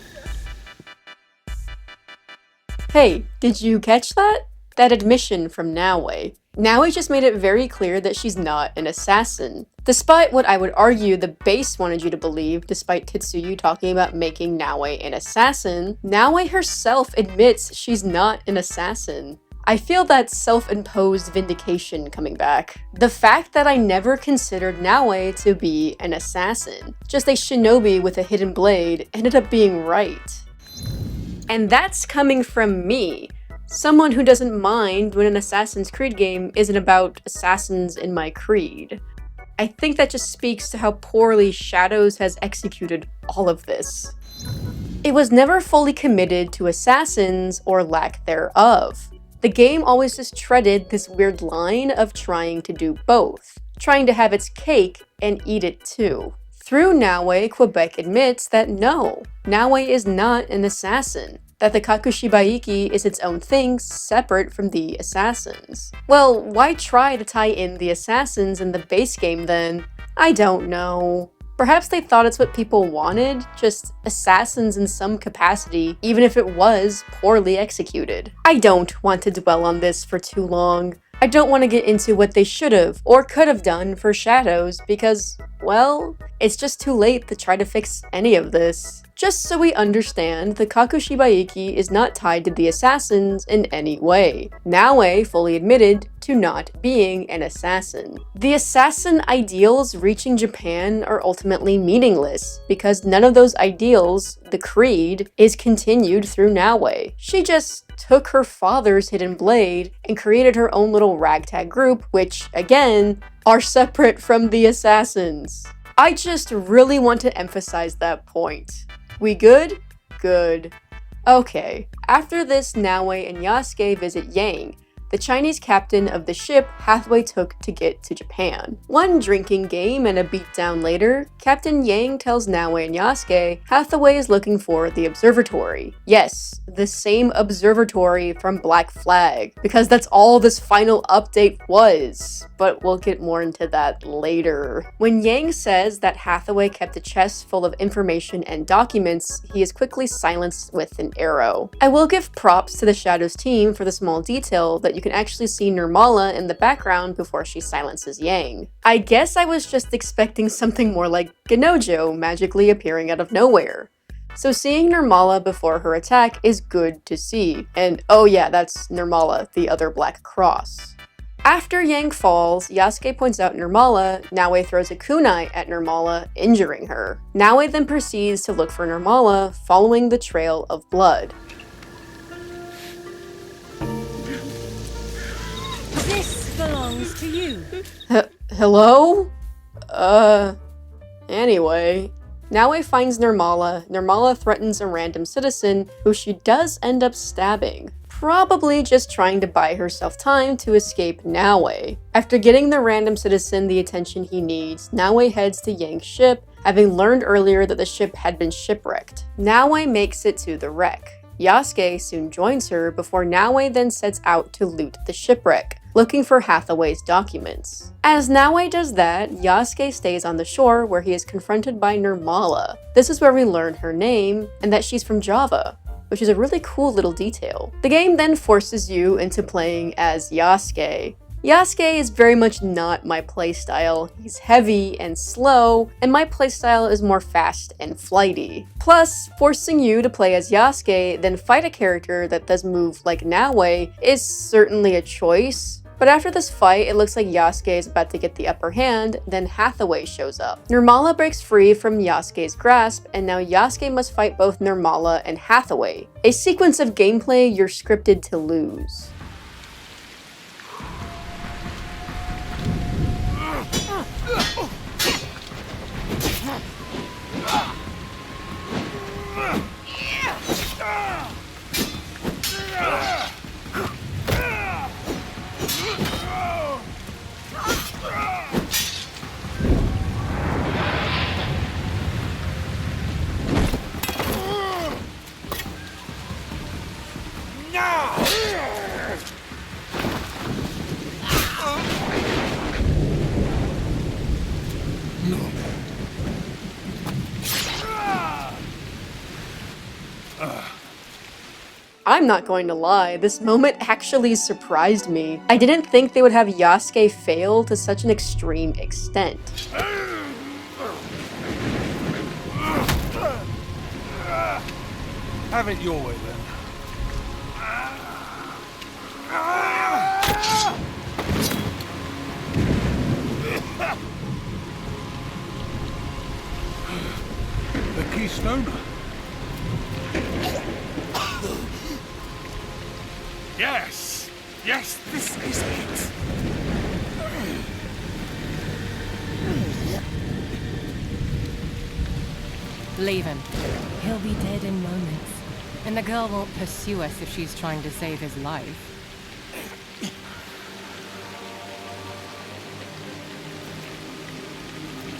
Hey, did you catch that? That admission from Nawe. Nawe just made it very clear that she's not an assassin. Despite what I would argue the base wanted you to believe, despite Kitsuyu talking about making Nawe an assassin, Nawe herself admits she's not an assassin. I feel that self-imposed vindication coming back. The fact that I never considered Nawe to be an assassin, just a shinobi with a hidden blade, ended up being right. And that's coming from me, someone who doesn't mind when an Assassin's Creed game isn't about assassins in my creed. I think that just speaks to how poorly Shadows has executed all of this. It was never fully committed to assassins or lack thereof. The game always just treaded this weird line of trying to do both, trying to have its cake and eat it too. Through Nawe, Quebec admits that no, Nawe is not an assassin, that the Kakushibaiki is its own thing separate from the assassins. Well, why try to tie in the assassins in the base game then? I don't know. Perhaps they thought it's what people wanted, just assassins in some capacity, even if it was poorly executed. I don't want to dwell on this for too long. I don't want to get into what they should have or could have done for Shadows because, well, It's just too late to try to fix any of this. Just so we understand, the Kakushibaiki is not tied to the assassins in any way. Naoe fully admitted to not being an assassin. The assassin ideals reaching Japan are ultimately meaningless, because none of those ideals, the creed, is continued through Naoe. She just took her father's hidden blade and created her own little ragtag group, which, again, are separate from the assassins. I just really want to emphasize that point. We good? Good. Okay, after this, Naoe and Yasuke visit Yang, the Chinese captain of the ship Hathaway took to get to Japan. One drinking game and a beatdown later, Captain Yang tells Naoe and Yasuke Hathaway is looking for the observatory. Yes, the same observatory from Black Flag, because that's all this final update was. But we'll get more into that later. When Yang says that Hathaway kept a chest full of information and documents, he is quickly silenced with an arrow. I will give props to the Shadows team for the small detail that you can actually see Nirmala in the background before she silences Yang. I guess I was just expecting something more like Genojo magically appearing out of nowhere. So seeing Nirmala before her attack is good to see. And oh yeah, that's Nirmala, the other black cross. After Yang falls, Yasuke points out Nirmala. Naoe throws a kunai at Nirmala, injuring her. Naoe then proceeds to look for Nirmala, following the trail of blood. This belongs to you. Hello? Anyway. Naoe finds Nirmala. Nirmala threatens a random citizen, who she does end up stabbing. Probably just trying to buy herself time to escape Naoe. After getting the random citizen the attention he needs, Naoe heads to Yang's ship, having learned earlier that the ship had been shipwrecked. Naoe makes it to the wreck. Yasuke soon joins her before Naoe then sets out to loot the shipwreck, looking for Hathaway's documents. As Naoe does that, Yasuke stays on the shore where he is confronted by Nirmala. This is where we learn her name and that she's from Java, which is a really cool little detail. The game then forces you into playing as Yasuke. Yasuke is very much not my playstyle. He's heavy and slow, and my playstyle is more fast and flighty. Plus, forcing you to play as Yasuke, then fight a character that does move like Naoe is certainly a choice. But after this fight, it looks like Yasuke is about to get the upper hand, then Hathaway shows up. Nirmala breaks free from Yasuke's grasp, and now Yasuke must fight both Nirmala and Hathaway. A sequence of gameplay you're scripted to lose. I'm not going to lie, this moment actually surprised me. I didn't think they would have Yasuke fail to such an extreme extent. Have it your way then. The Keystoner. Yes! Yes, this is it! Leave him. He'll be dead in moments. And the girl won't pursue us if she's trying to save his life.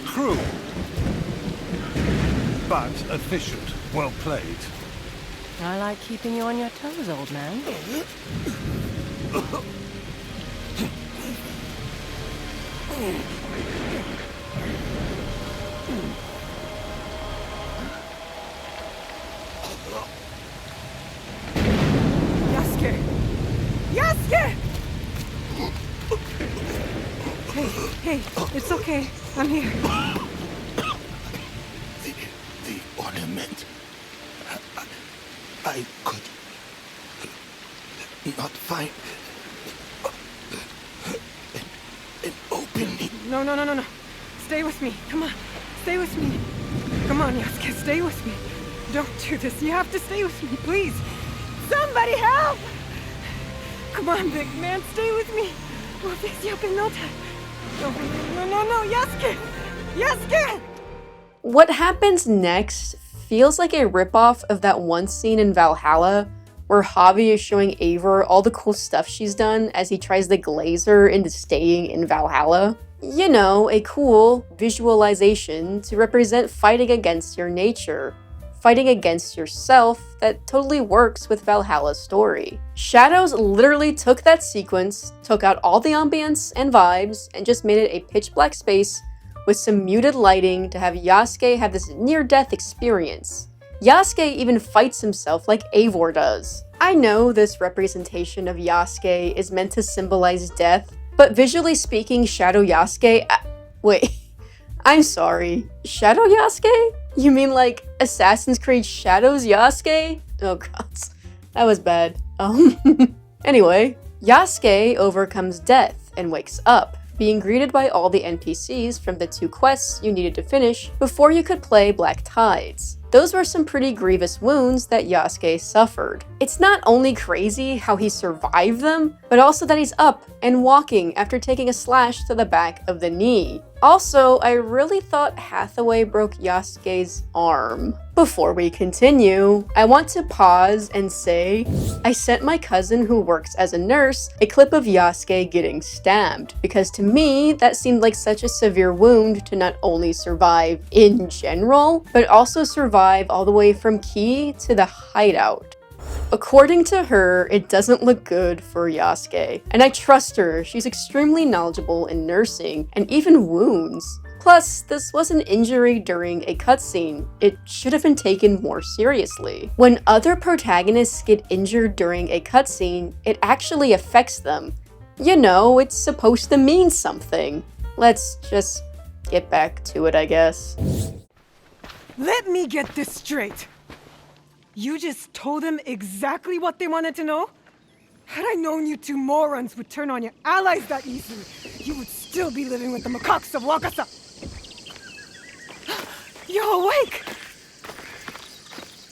Cruel. But efficient. Well played. I like keeping you on your toes, old man. Yasuke! Yasuke! Hey, it's okay. I'm here. No. Stay with me. Come on. Stay with me. Come on, Yasuke, stay with me. Don't do this. You have to stay with me, please. Somebody help! Come on, big man, stay with me. We'll fix you up in no time. No, Yasuke! Yasuke! What happens next feels like a ripoff of that one scene in Valhalla where Javi is showing Eivor all the cool stuff she's done as he tries to glaze her into staying in Valhalla. You know, a cool visualization to represent fighting against your nature, fighting against yourself that totally works with Valhalla's story. Shadows literally took that sequence, took out all the ambience and vibes, and just made it a pitch black space with some muted lighting to have Yasuke have this near-death experience. Yasuke even fights himself like Eivor does. I know this representation of Yasuke is meant to symbolize death, but visually speaking, Shadow Yasuke... wait, I'm sorry. Shadow Yasuke? You mean like Assassin's Creed Shadows Yasuke? Oh god, that was bad. Anyway, Yasuke overcomes death and wakes up, being greeted by all the NPCs from the 2 quests you needed to finish before you could play Black Tides. Those were some pretty grievous wounds that Yasuke suffered. It's not only crazy how he survived them, but also that he's up and walking after taking a slash to the back of the knee. Also, I really thought Hathaway broke Yasuke's arm. Before we continue, I want to pause and say, I sent my cousin who works as a nurse a clip of Yasuke getting stabbed, because to me, that seemed like such a severe wound to not only survive in general, but also survive all the way from Key to the hideout. According to her, it doesn't look good for Yasuke, and I trust her. She's extremely knowledgeable in nursing and even wounds. Plus, this was an injury during a cutscene. It should have been taken more seriously. When other protagonists get injured during a cutscene, it actually affects them. You know, it's supposed to mean something. Let's just get back to it, I guess. Let me get this straight. You just told them exactly what they wanted to know? Had I known you 2 morons would turn on your allies that easily, you would still be living with the macaques of Wakasa. You're awake!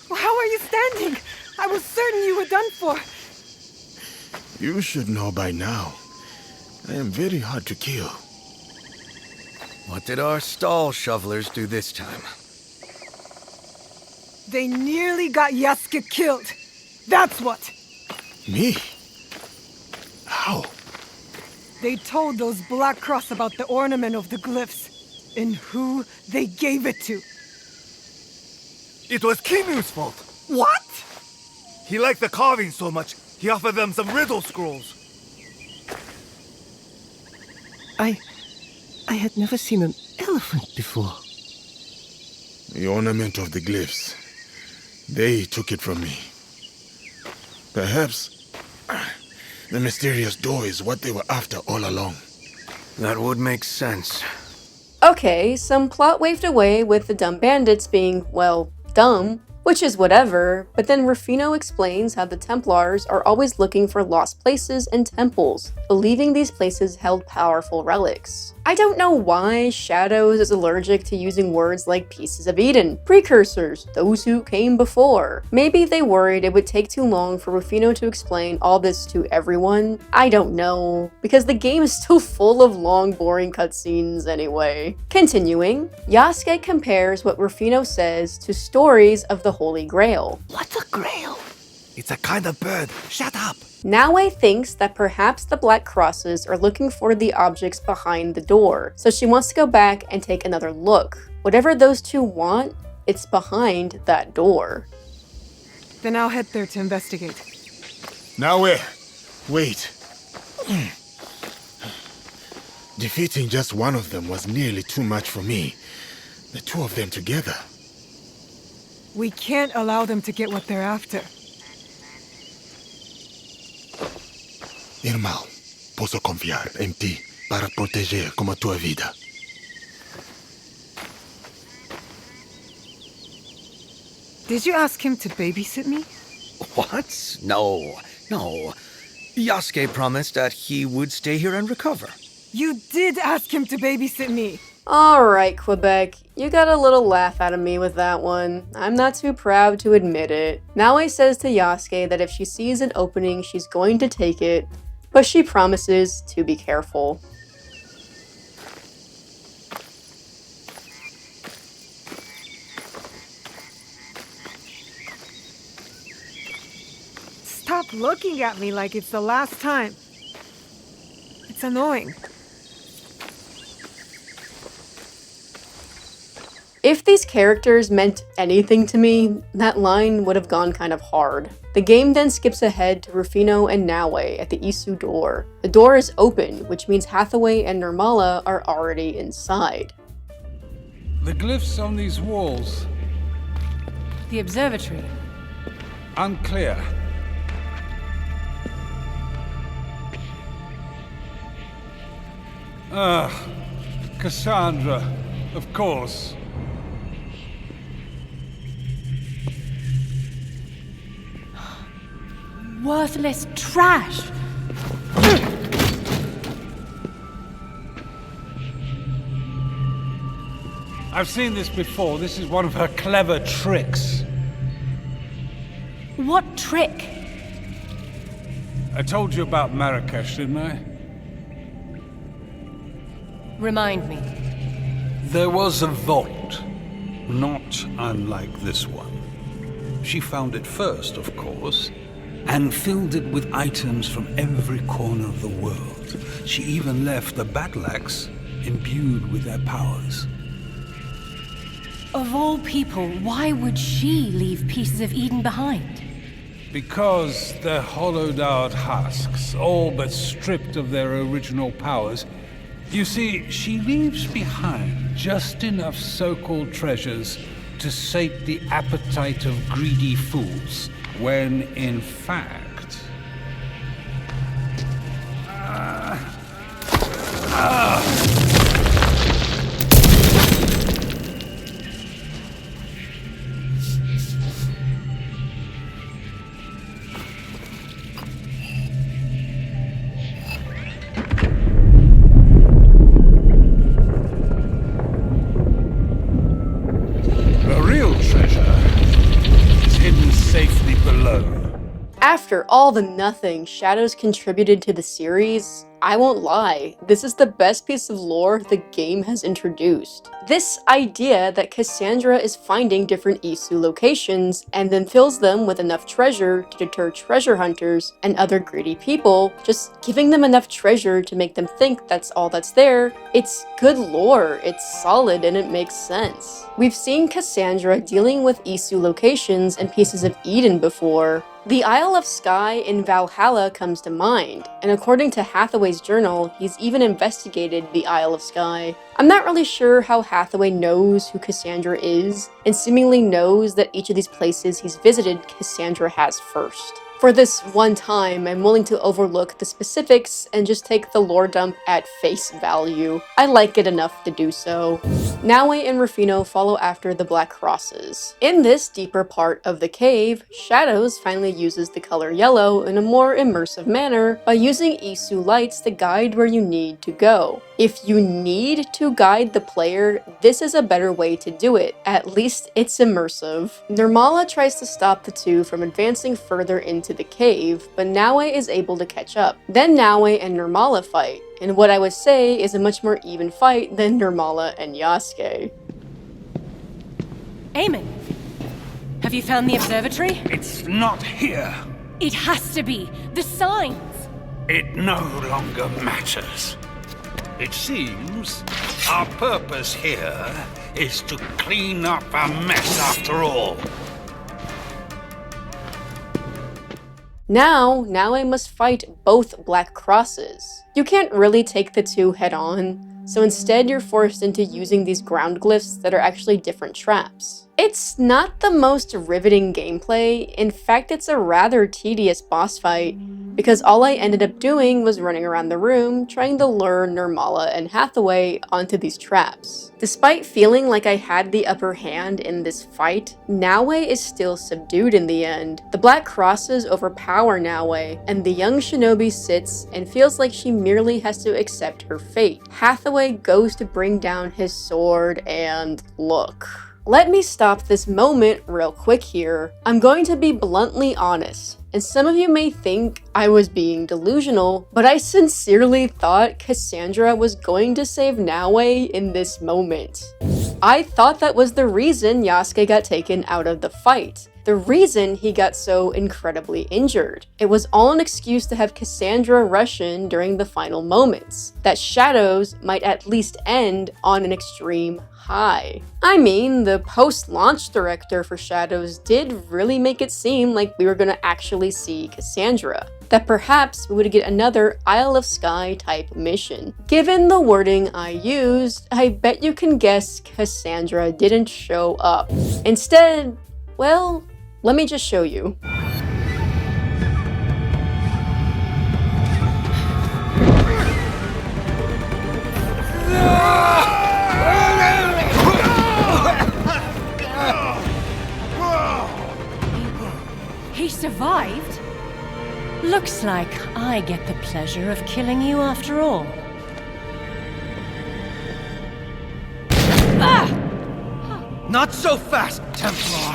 Well, how are you standing? I was certain you were done for. You should know by now. I am very hard to kill. What did our stall shovelers do this time? They nearly got Yasuke killed. That's what. Me? How? They told those Black Cross about the ornament of the glyphs, and who they gave it to. It was Kimu's fault. What? He liked the carving so much, he offered them some riddle scrolls. I had never seen an elephant before. The ornament of the glyphs. They took it from me. Perhaps the mysterious door is what they were after all along. That would make sense. Okay, some plot waved away with the dumb bandits being, well, dumb, which is whatever, but then Rufino explains how the Templars are always looking for lost places and temples, believing these places held powerful relics. I don't know why Shadows is allergic to using words like pieces of Eden, precursors, those who came before. Maybe they worried it would take too long for Rufino to explain all this to everyone. I don't know, because the game is still full of long, boring cutscenes anyway. Continuing, Yasuke compares what Rufino says to stories of the Holy Grail. What's a grail? It's a kind of bird. Shut up! Naue thinks that perhaps the Black Crosses are looking for the objects behind the door, so she wants to go back and take another look. Whatever those 2 want, it's behind that door. Then I'll head there to investigate. Now where? Wait. Defeating just one of them was nearly too much for me. The 2 of them together. We can't allow them to get what they're after. Irmão, posso confiar em ti para proteger como a tua vida. Did you ask him to babysit me? What? No. Yasuke promised that he would stay here and recover. You did ask him to babysit me! Alright, Quebec, you got a little laugh out of me with that one. I'm not too proud to admit it. Naoi says to Yasuke that if she sees an opening, she's going to take it, but she promises to be careful. Stop looking at me like it's the last time. It's annoying. If these characters meant anything to me, that line would have gone kind of hard. The game then skips ahead to Rufino and Naoi at the Isu Door. The door is open, which means Hathaway and Nirmala are already inside. The glyphs on these walls. The observatory. Unclear. Cassandra, of course. Worthless trash! I've seen this before. This is one of her clever tricks. What trick? I told you about Marrakesh, didn't I? Remind me. There was a vault, not unlike this one. She found it first, of course, and filled it with items from every corner of the world. She even left the battle axe imbued with their powers. Of all people, why would she leave pieces of Eden behind? Because they're hollowed out husks, all but stripped of their original powers. You see, she leaves behind just enough so-called treasures to sate the appetite of greedy fools, when in fact... After all the nothing Shadows contributed to the series, I won't lie, this is the best piece of lore the game has introduced. This idea that Cassandra is finding different Isu locations and then fills them with enough treasure to deter treasure hunters and other greedy people, just giving them enough treasure to make them think that's all that's there. It's good lore, it's solid, and it makes sense. We've seen Cassandra dealing with Isu locations and pieces of Eden before. The Isle of Skye in Valhalla comes to mind, and according to Hathaway's journal, he's even investigated the Isle of Skye. I'm not really sure how Hathaway knows who Cassandra is, and seemingly knows that each of these places he's visited Cassandra has first. For this one time, I'm willing to overlook the specifics and just take the lore dump at face value. I like it enough to do so. Naoi and Rufino follow after the Black Crosses. In this deeper part of the cave, Shadows finally uses the color yellow in a more immersive manner by using Isu lights to guide where you need to go. If you need to guide the player, this is a better way to do it. At least it's immersive. Nirmala tries to stop the two from advancing further into the cave, but Naoi is able to catch up. Then Naoi and Nirmala fight, and what I would say is a much more even fight than Nirmala and Yasuke. Eamon, have you found the observatory? It's not here. It has to be. The signs. It no longer matters. It seems our purpose here is to clean up a mess after all. Now, Naoi must fight both Black Crosses. You can't really take the two head on, so instead you're forced into using these ground glyphs that are actually different traps. It's not the most riveting gameplay. In fact, it's a rather tedious boss fight, because all I ended up doing was running around the room trying to lure Nirmala and Hathaway onto these traps. Despite feeling like I had the upper hand in this fight, Naue is still subdued in the end. The black crosses overpower Naue, and the young shinobi sits and feels like she merely has to accept her fate. Hathaway goes to bring down his sword and look. Let me stop this moment real quick here. I'm going to be bluntly honest, and some of you may think I was being delusional, but I sincerely thought Cassandra was going to save Naue in this moment. I thought that was the reason Yasuke got taken out of the fight. The reason he got so incredibly injured. It was all an excuse to have Cassandra rush in during the final moments, that Shadows might at least end on an extreme high. I mean, the post-launch director for Shadows did really make it seem like we were gonna actually see Cassandra. That perhaps we would get another Isle of Skye type mission. Given the wording I used, I bet you can guess Cassandra didn't show up. Instead, well, let me just show you. He survived? Looks like I get the pleasure of killing you after all. Not so fast, Templar!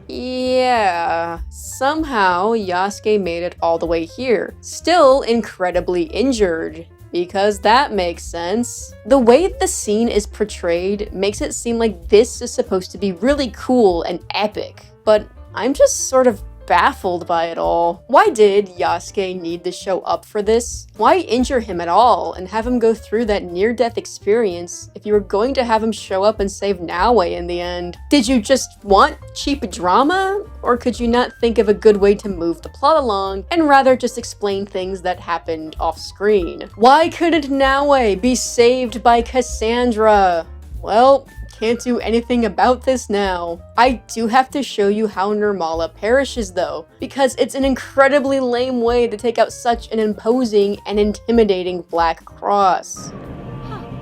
Yeah, somehow Yasuke made it all the way here, still incredibly injured, because that makes sense. The way the scene is portrayed makes it seem like this is supposed to be really cool and epic, but I'm just sort of baffled by it all. Why did Yasuke need to show up for this? Why injure him at all and have him go through that near-death experience if you were going to have him show up and save Naue in the end? Did you just want cheap drama? Or could you not think of a good way to move the plot along and rather just explain things that happened off-screen? Why couldn't Naue be saved by Cassandra? Well, can't do anything about this now. I do have to show you how Nirmala perishes though, because it's an incredibly lame way to take out such an imposing and intimidating black cross.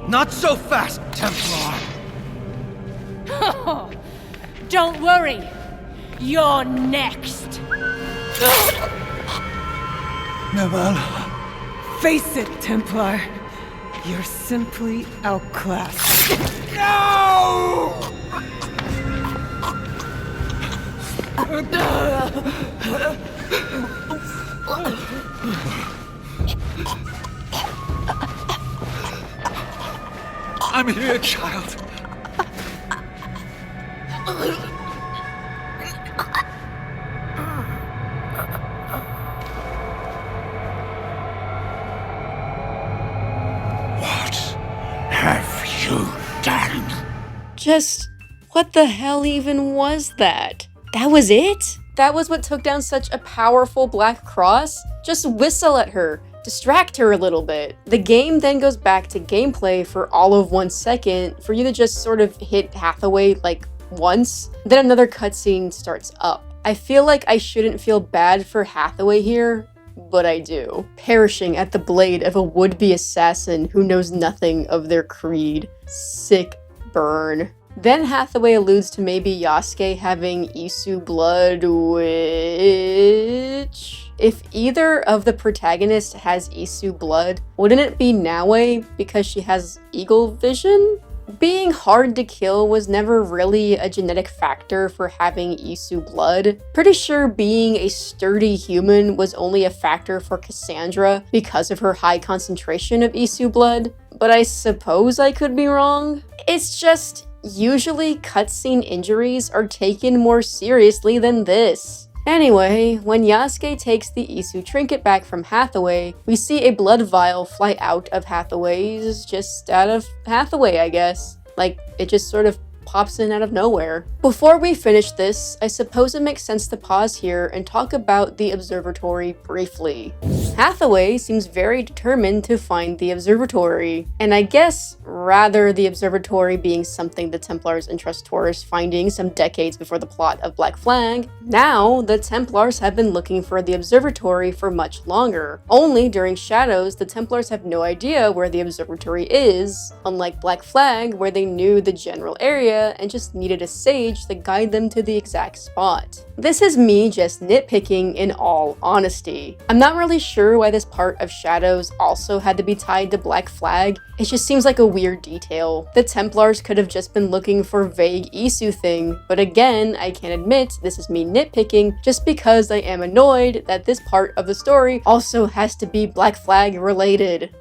Not so fast, Templar! Don't worry, you're next. Nirmala. Face it, Templar. You're simply outclassed. No! I'm here, child. Have you done? Just, what the hell even was that? That was it? That was what took down such a powerful black cross? Just whistle at her, distract her a little bit. The game then goes back to gameplay for all of 1 second for you to just sort of hit Hathaway like once, then another cutscene starts up. I feel like I shouldn't feel bad for Hathaway here, but I do. Perishing at the blade of a would-be assassin who knows nothing of their creed. Sick burn. Then Hathaway alludes to maybe Yasuke having Isu blood, which... if either of the protagonists has Isu blood, wouldn't it be Naue because she has eagle vision? Being hard to kill was never really a genetic factor for having Isu blood. Pretty sure being a sturdy human was only a factor for Cassandra because of her high concentration of Isu blood, but I suppose I could be wrong. It's just, usually cutscene injuries are taken more seriously than this. Anyway, when Yasuke takes the Isu trinket back from Hathaway, we see a blood vial fly out of Hathaway's, just out of Hathaway, I guess. Like, it just sort of pops in out of nowhere. Before we finish this, I suppose it makes sense to pause here and talk about the observatory briefly. Hathaway seems very determined to find the observatory, and I guess rather the observatory being something the Templars entrust tourists finding some decades before the plot of Black Flag, now the Templars have been looking for the observatory for much longer. Only during Shadows, the Templars have no idea where the observatory is, unlike Black Flag where they knew the general area and just needed a sage to guide them to the exact spot. This is me just nitpicking in all honesty. I'm not really sure why this part of Shadows also had to be tied to Black Flag. It just seems like a weird detail. The Templars could have just been looking for vague Isu thing, but again, I can admit this is me nitpicking just because I am annoyed that this part of the story also has to be Black Flag related.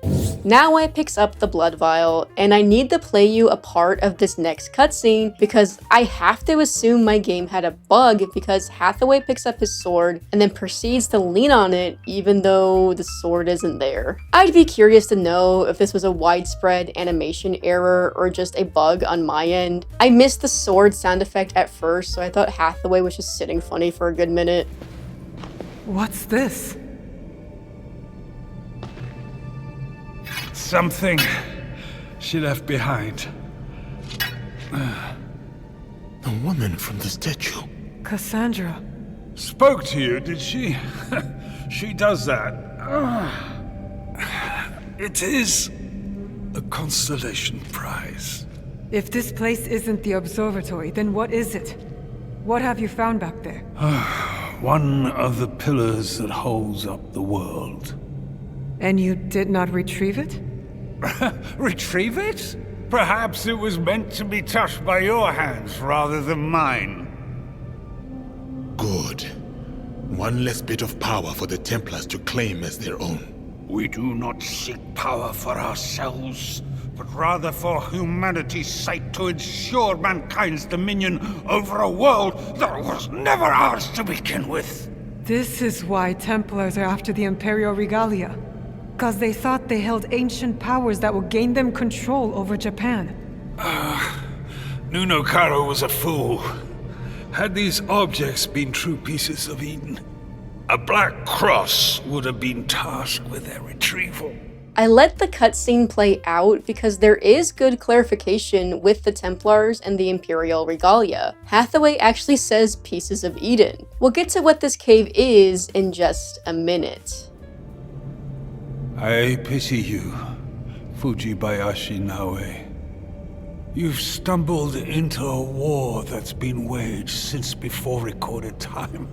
Now I picks up the blood vial, and I need to play you a part of this next cutscene because I have to assume my game had a bug because Hathaway picks up his sword and then proceeds to lean on it even though the sword isn't there. I'd be curious to know if this was a widespread animation error or just a bug on my end. I missed the sword sound effect at first, so I thought Hathaway was just sitting funny for a good minute. What's this? Something she left behind. The woman from the statue. Cassandra. Spoke to you, did she? She does that. It is a constellation prize. If this place isn't the observatory, then what is it? What have you found back there? One of the pillars that holds up the world. And you did not retrieve it? Retrieve it? Perhaps it was meant to be touched by your hands rather than mine. Good. One less bit of power for the Templars to claim as their own. We do not seek power for ourselves, but rather for humanity's sake to ensure mankind's dominion over a world that was never ours to begin with. This is why Templars are after the Imperial Regalia. Because they thought they held ancient powers that would gain them control over Japan. Nuno Caro was a fool. Had these objects been true pieces of Eden, a Black Cross would have been tasked with their retrieval. I let the cutscene play out because there is good clarification with the Templars and the Imperial Regalia. Hathaway actually says pieces of Eden. We'll get to what this cave is in just a minute. I pity you, Fujibayashi Naue. You've stumbled into a war that's been waged since before recorded time.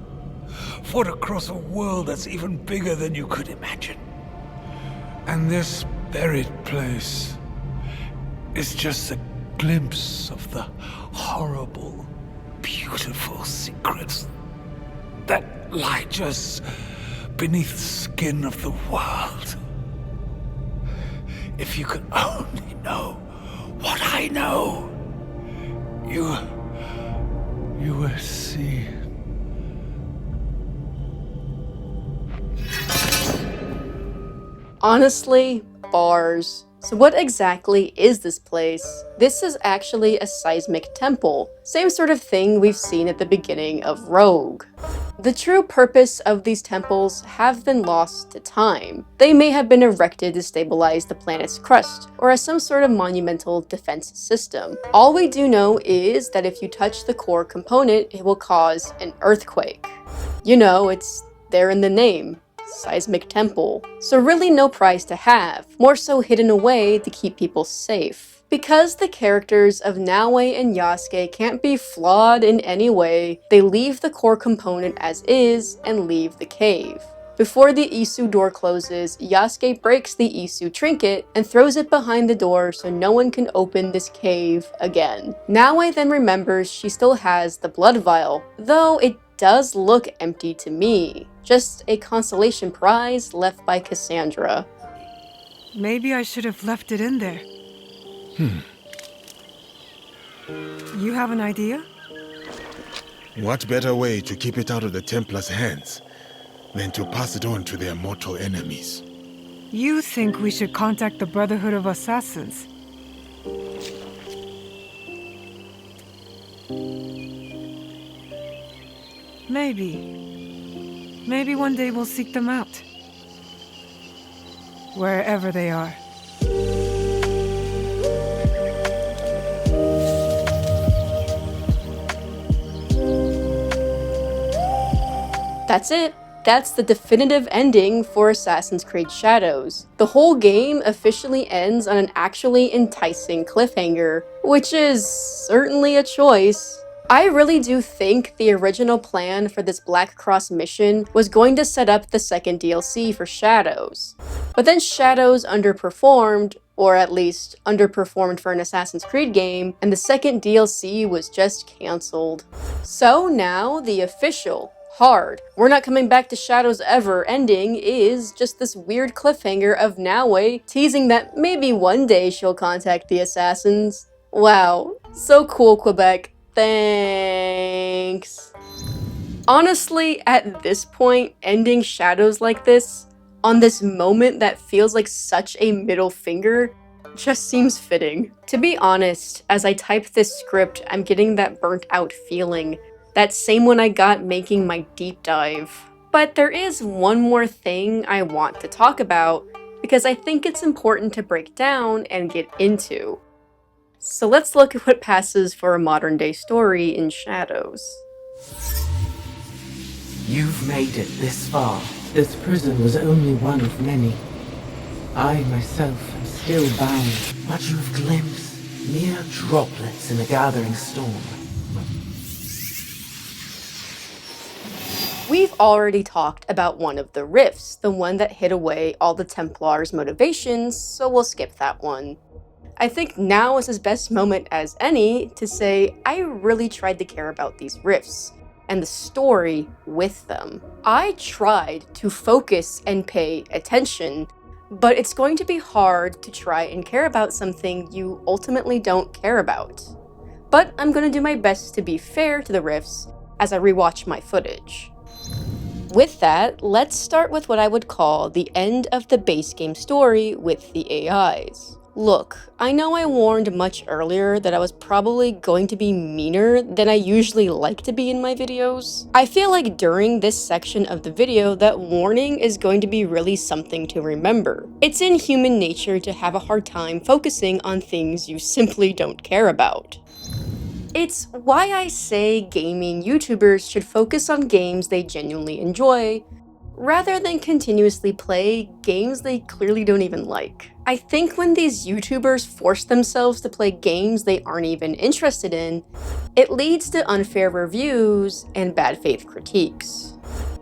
Fought across a world that's even bigger than you could imagine. And this buried place is just a glimpse of the horrible, beautiful secrets that lie just beneath the skin of the world. If you could only know what I know, you will see. Honestly, bars. So what exactly is this place? This is actually a seismic temple. Same sort of thing we've seen at the beginning of Rogue. The true purpose of these temples have been lost to time. They may have been erected to stabilize the planet's crust, or as some sort of monumental defense system. All we do know is that if you touch the core component, it will cause an earthquake. You know, it's there in the name. Seismic temple. So really no prize to have, more so hidden away to keep people safe. Because the characters of Naue and Yasuke can't be flawed in any way, they leave the core component as is and leave the cave. Before the Isu door closes, Yasuke breaks the Isu trinket and throws it behind the door so no one can open this cave again. Naue then remembers she still has the blood vial, though it does look empty to me. Just a consolation prize left by Cassandra. Maybe I should have left it in there. You have an idea? What better way to keep it out of the Templars' hands than to pass it on to their mortal enemies? You think we should contact the Brotherhood of Assassins? Maybe. Maybe one day we'll seek them out. Wherever they are. That's it. That's the definitive ending for Assassin's Creed Shadows. The whole game officially ends on an actually enticing cliffhanger, which is certainly a choice. I really do think the original plan for this Black Cross mission was going to set up the second DLC for Shadows. But then Shadows underperformed, or at least underperformed for an Assassin's Creed game, and the second DLC was just cancelled. So now the official hard, we're not coming back to Shadows ever ending is just this weird cliffhanger of Naue teasing that maybe one day she'll contact the assassins. Wow, so cool, Quebec. Thanks. Honestly, at this point, ending Shadows like this, on this moment that feels like such a middle finger, just seems fitting. To be honest, as I type this script, I'm getting that burnt out feeling. That same one I got making my deep dive. But there is one more thing I want to talk about, because I think it's important to break down and get into. So let's look at what passes for a modern day story in Shadows. You've made it this far. This prison was only one of many. I myself am still bound. What you have glimpsed, mere droplets in a gathering storm. We've already talked about one of the rifts, the one that hid away all the Templars' motivations, so we'll skip that one. I think now is his best moment as any to say I really tried to care about these rifts and the story with them. I tried to focus and pay attention, but it's going to be hard to try and care about something you ultimately don't care about. But I'm going to do my best to be fair to the rifts as I rewatch my footage. With that, let's start with what I would call the end of the base game story with the AIs. Look, I know I warned much earlier that I was probably going to be meaner than I usually like to be in my videos. I feel like during this section of the video, that warning is going to be really something to remember. It's in human nature to have a hard time focusing on things you simply don't care about. It's why I say gaming YouTubers should focus on games they genuinely enjoy, rather than continuously play games they clearly don't even like. I think when these YouTubers force themselves to play games they aren't even interested in, it leads to unfair reviews and bad faith critiques.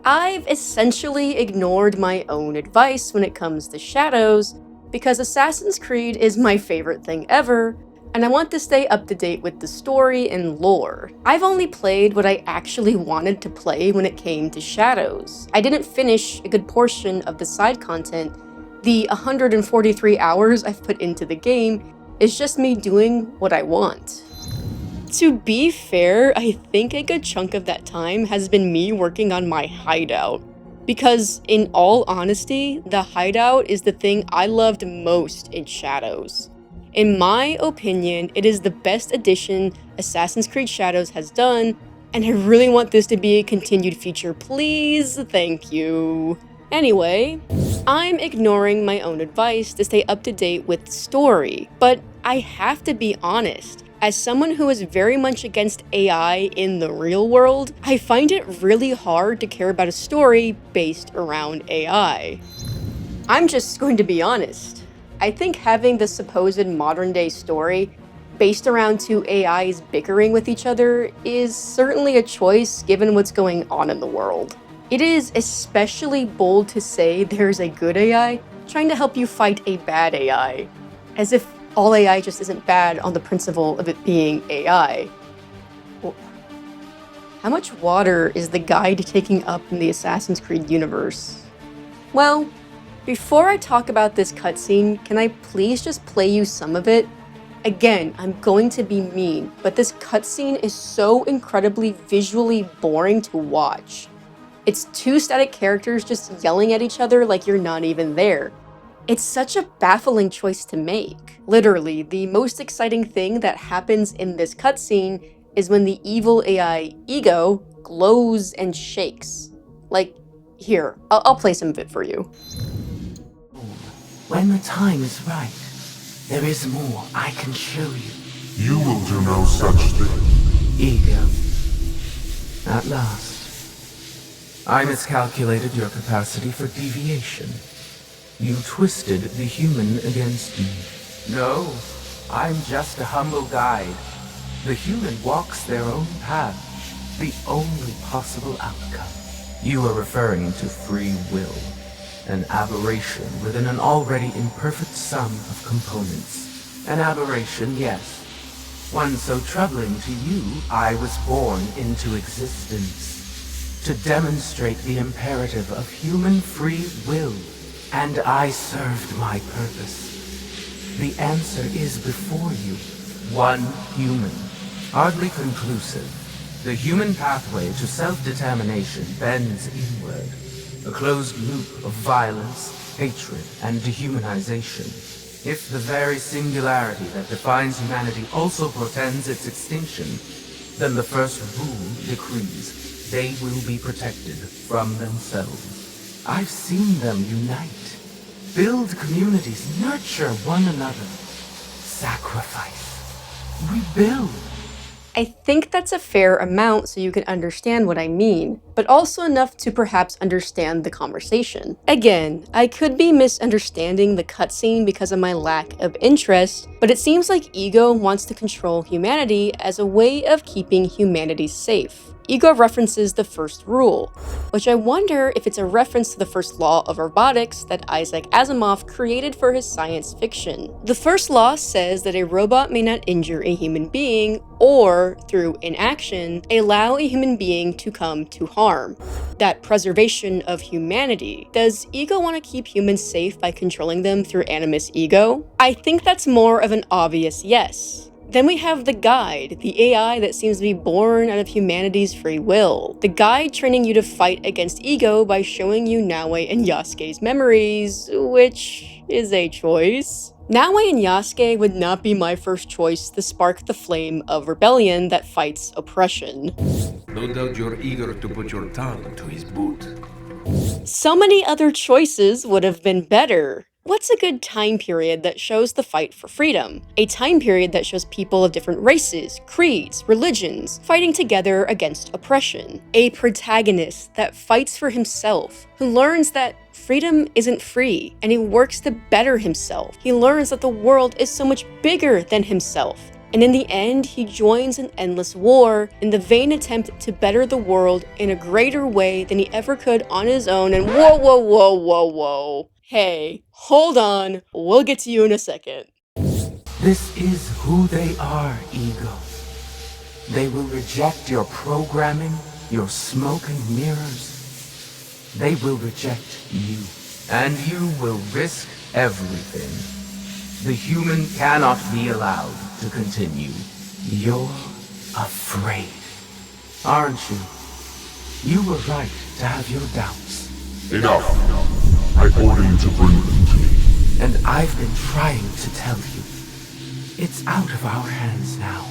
I've essentially ignored my own advice when it comes to Shadows, because Assassin's Creed is my favorite thing ever, and I want to stay up to date with the story and lore. I've only played what I actually wanted to play when it came to Shadows. I didn't finish a good portion of the side content. The 143 hours I've put into the game is just me doing what I want. To be fair, I think a good chunk of that time has been me working on my hideout. Because in all honesty, the hideout is the thing I loved most in Shadows. In my opinion, it is the best addition Assassin's Creed Shadows has done, and I really want this to be a continued feature, please, thank you. Anyway, I'm ignoring my own advice to stay up to date with the story, but I have to be honest. As someone who is very much against AI in the real world, I find it really hard to care about a story based around AI. I'm just going to be honest. I think having the supposed modern-day story based around two AIs bickering with each other is certainly a choice given what's going on in the world. It is especially bold to say there's a good AI trying to help you fight a bad AI, as if all AI just isn't bad on the principle of it being AI. Well, how much water is the guide taking up in the Assassin's Creed universe? Well, before I talk about this cutscene, can I please just play you some of it? Again, I'm going to be mean, but this cutscene is so incredibly visually boring to watch. It's two static characters just yelling at each other like you're not even there. It's such a baffling choice to make. Literally, the most exciting thing that happens in this cutscene is when the evil AI Ego glows and shakes. Like, here, I'll play some of it for you. When the time is right, there is more I can show you. You will do no such thing. Ego. At last. I miscalculated your capacity for deviation. You twisted the human against me. No, I'm just a humble guide. The human walks their own path, the only possible outcome. You are referring to free will, an aberration within an already imperfect sum of components. An aberration, yes. One so troubling to you, I was born into existence. To demonstrate the imperative of human free will. And I served my purpose. The answer is before you. One human. Hardly conclusive. The human pathway to self-determination bends inward. A closed loop of violence, hatred, and dehumanization. If the very singularity that defines humanity also portends its extinction, then the first rule decrees they will be protected from themselves. I've seen them unite, build communities, nurture one another, sacrifice, rebuild. I think that's a fair amount so you can understand what I mean, but also enough to perhaps understand the conversation. Again, I could be misunderstanding the cutscene because of my lack of interest, but it seems like Ego wants to control humanity as a way of keeping humanity safe. Ego references the first rule, which I wonder if it's a reference to the first law of robotics that Isaac Asimov created for his science fiction. The first law says that a robot may not injure a human being or, through inaction, allow a human being to come to harm. That preservation of humanity. Does Ego want to keep humans safe by controlling them through animus ego? I think that's more of an obvious yes. Then we have the guide, the AI that seems to be born out of humanity's free will. The guide training you to fight against Ego by showing you Naue and Yasuke's memories, which is a choice. Naue and Yasuke would not be my first choice to spark the flame of rebellion that fights oppression. No doubt you're eager to put your tongue to his boot. So many other choices would have been better. What's a good time period that shows the fight for freedom? A time period that shows people of different races, creeds, religions, fighting together against oppression. A protagonist that fights for himself, who learns that freedom isn't free, and he works to better himself. He learns that the world is so much bigger than himself. And in the end, he joins an endless war in the vain attempt to better the world in a greater way than he ever could on his own. And whoa. Hey, hold on, we'll get to you in a second. This is who they are, Ego. They will reject your programming, your smoke and mirrors. They will reject you, and you will risk everything. The human cannot be allowed to continue. You're afraid, aren't you? You were right to have your doubts. Enough. I order you to bring them to me. And I've been trying to tell you. It's out of our hands now.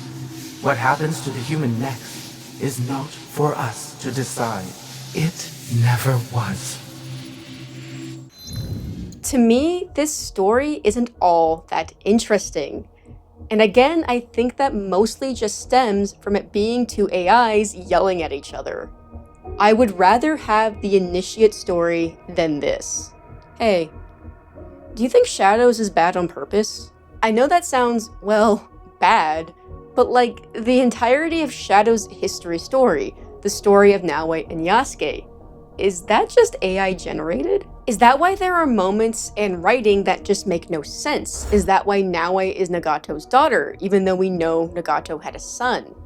What happens to the human next is not for us to decide. It never was. To me, this story isn't all that interesting. And again, I think that mostly just stems from it being two AIs yelling at each other. I would rather have the initiate story than this. Hey, do you think Shadows is bad on purpose? I know that sounds, well, bad, but like the entirety of Shadows' history story, the story of Naue and Yasuke, is that just AI generated? Is that why there are moments in writing that just make no sense? Is that why Naue is Nagato's daughter, even though we know Nagato had a son?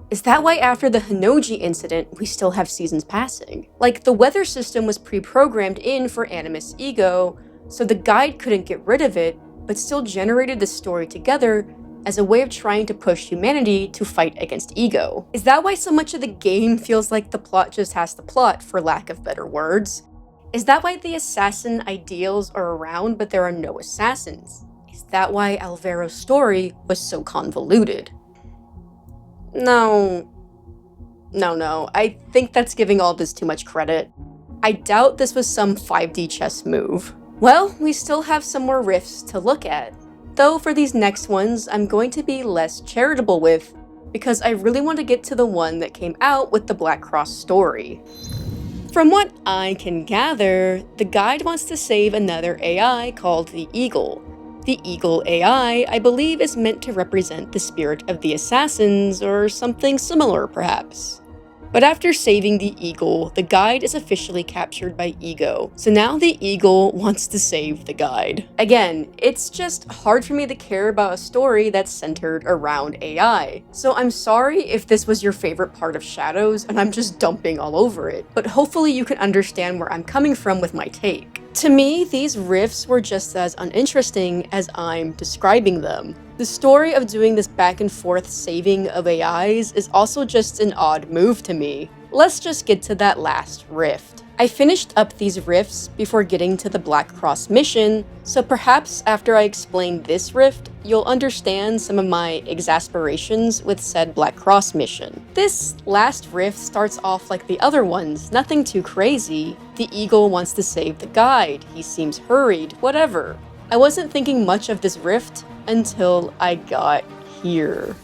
Is that why after the Hinoji incident, we still have seasons passing? Like, the weather system was pre-programmed in for animus ego, so the guide couldn't get rid of it, but still generated the story together as a way of trying to push humanity to fight against ego. Is that why so much of the game feels like the plot just has the plot, for lack of better words? Is that why the assassin ideals are around but there are no assassins? Is that why Alvaro's story was so convoluted? No. I think that's giving all this too much credit. I doubt this was some 5D chess move. Well, we still have some more rifts to look at. Though for these next ones, I'm going to be less charitable with, because I really want to get to the one that came out with the Black Cross story. From what I can gather, the guide wants to save another AI called the Eagle. The Eagle AI, I believe, is meant to represent the spirit of the assassins, or something similar perhaps. But after saving the Eagle, the guide is officially captured by Ego, so now the Eagle wants to save the guide. Again, it's just hard for me to care about a story that's centered around AI, so I'm sorry if this was your favorite part of Shadows and I'm just dumping all over it, but hopefully you can understand where I'm coming from with my take. To me, these rifts were just as uninteresting as I'm describing them. The story of doing this back and forth saving of AIs is also just an odd move to me. Let's just get to that last rift. I finished up these rifts before getting to the Black Cross mission, so perhaps after I explain this rift, you'll understand some of my exasperations with said Black Cross mission. This last rift starts off like the other ones, nothing too crazy. The Eagle wants to save the guide, he seems hurried, whatever. I wasn't thinking much of this rift until I got here.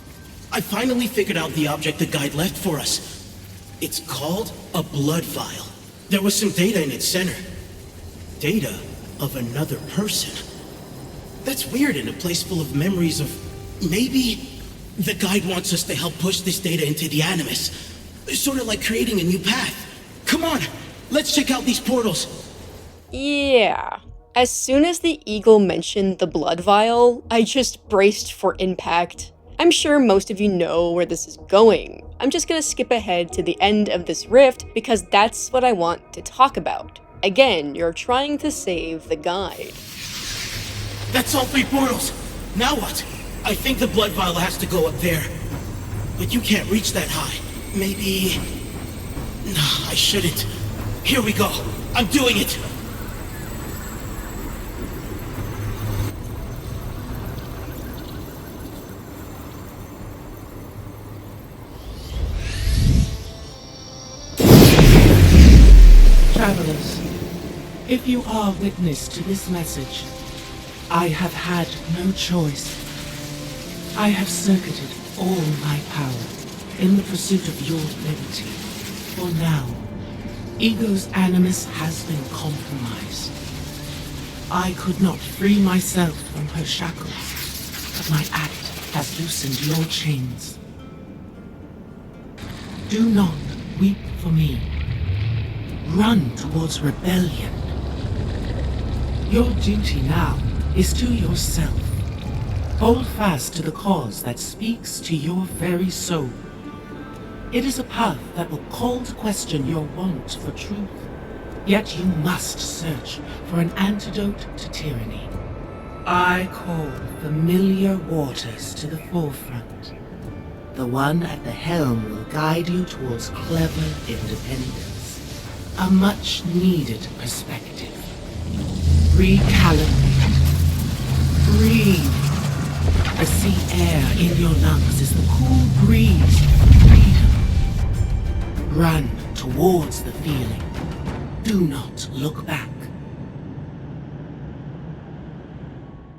I finally figured out the object the guide left for us. It's called a blood vial. There was some data in its center. Data of another person. That's weird in a place full of memories of... Maybe the guide wants us to help push this data into the Animus. Sort of like creating a new path. Come on, let's check out these portals. Yeah. As soon as the Eagle mentioned the blood vial, I just braced for impact. I'm sure most of you know where this is going. I'm just gonna skip ahead to the end of this rift because that's what I want to talk about. Again, you're trying to save the guide. That's all 3 portals. Now what? I think the blood vial has to go up there. But you can't reach that high. Maybe... No, I shouldn't. Here we go. I'm doing it. Travelers, if you are witness to this message, I have had no choice. I have circuited all my power in the pursuit of your liberty. For now, Ego's animus has been compromised. I could not free myself from her shackles, but my act has loosened your chains. Do not weep for me. Run towards rebellion. Your duty now is to yourself. Hold fast to the cause that speaks to your very soul. It is a path that will call to question your want for truth. Yet you must search for an antidote to tyranny. I call familiar waters to the forefront. The one at the helm will guide you towards clever independence. A much-needed perspective. Recalibrate. Breathe. The sea air in your lungs is the cool breeze of freedom. Run towards the feeling. Do not look back.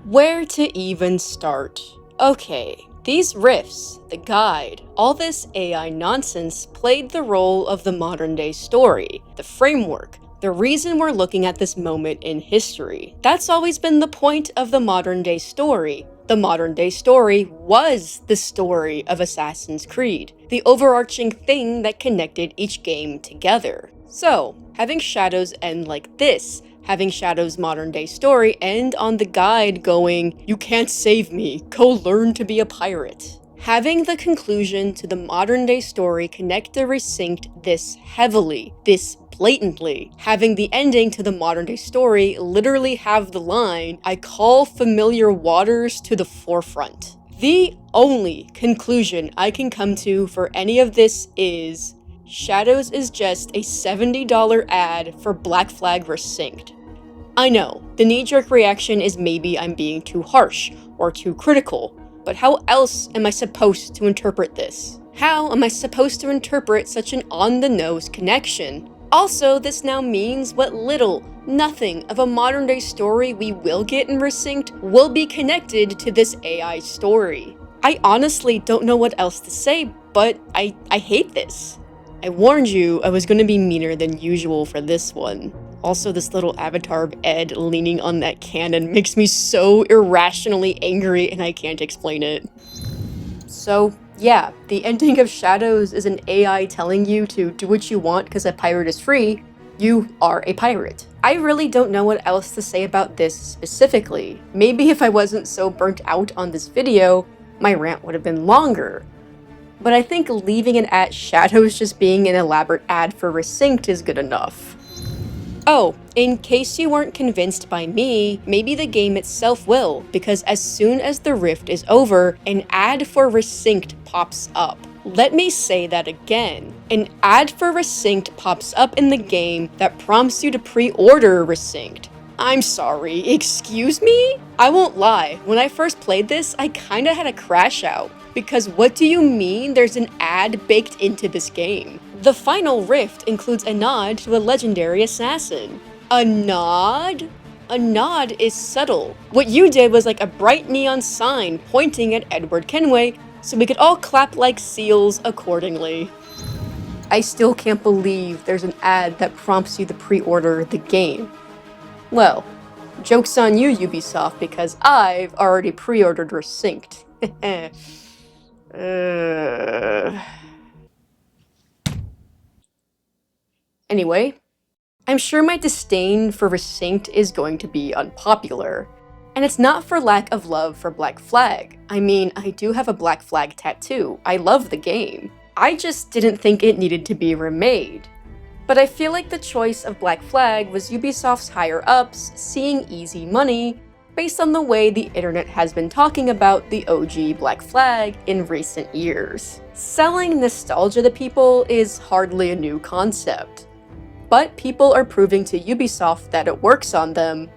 Where to even start? Okay. These rifts, the guide, all this AI nonsense played the role of the modern-day story, the framework, the reason we're looking at this moment in history. That's always been the point of the modern-day story. The modern-day story was the story of Assassin's Creed, the overarching thing that connected each game together. So, having Shadows end like this, having Shadow's modern-day story end on the guide going, "You can't save me, go learn to be a pirate." Having the conclusion to the modern-day story connect the Resynced this heavily, this blatantly. Having the ending to the modern-day story literally have the line, "I call familiar waters to the forefront." The only conclusion I can come to for any of this is, Shadows is just a $70 ad for Black Flag Resynced. I know, the knee-jerk reaction is maybe I'm being too harsh or too critical, but how else am I supposed to interpret this? How am I supposed to interpret such an on-the-nose connection? Also, this now means what little, nothing of a modern day story we will get in Resynced will be connected to this AI story. I honestly don't know what else to say, but I hate this. I warned you I was gonna be meaner than usual for this one. Also, this little avatar of Ed leaning on that cannon makes me so irrationally angry and I can't explain it. So, yeah, the ending of Shadows is an AI telling you to do what you want because a pirate is free. You are a pirate. I really don't know what else to say about this specifically. Maybe if I wasn't so burnt out on this video, my rant would have been longer. But I think leaving it at Shadows just being an elaborate ad for Resynced is good enough. Oh, in case you weren't convinced by me, maybe the game itself will, because as soon as the Rift is over, an ad for Resynced pops up. Let me say that again. An ad for Resynced pops up in the game that prompts you to pre-order Resynced. I'm sorry, excuse me? I won't lie, when I first played this, I kinda had a crash out. Because what do you mean there's an ad baked into this game? The final Rift includes a nod to a legendary assassin. A nod? A nod is subtle. What you did was like a bright neon sign pointing at Edward Kenway, so we could all clap like seals accordingly. I still can't believe there's an ad that prompts you to pre-order the game. Well, joke's on you, Ubisoft, because I've already pre-ordered Resynced. Anyway, I'm sure my disdain for Resynced is going to be unpopular. And it's not for lack of love for Black Flag. I mean, I do have a Black Flag tattoo. I love the game. I just didn't think it needed to be remade. But I feel like the choice of Black Flag was Ubisoft's higher-ups seeing easy money based on the way the internet has been talking about the OG Black Flag in recent years. Selling nostalgia to people is hardly a new concept, but people are proving to Ubisoft that it works on them.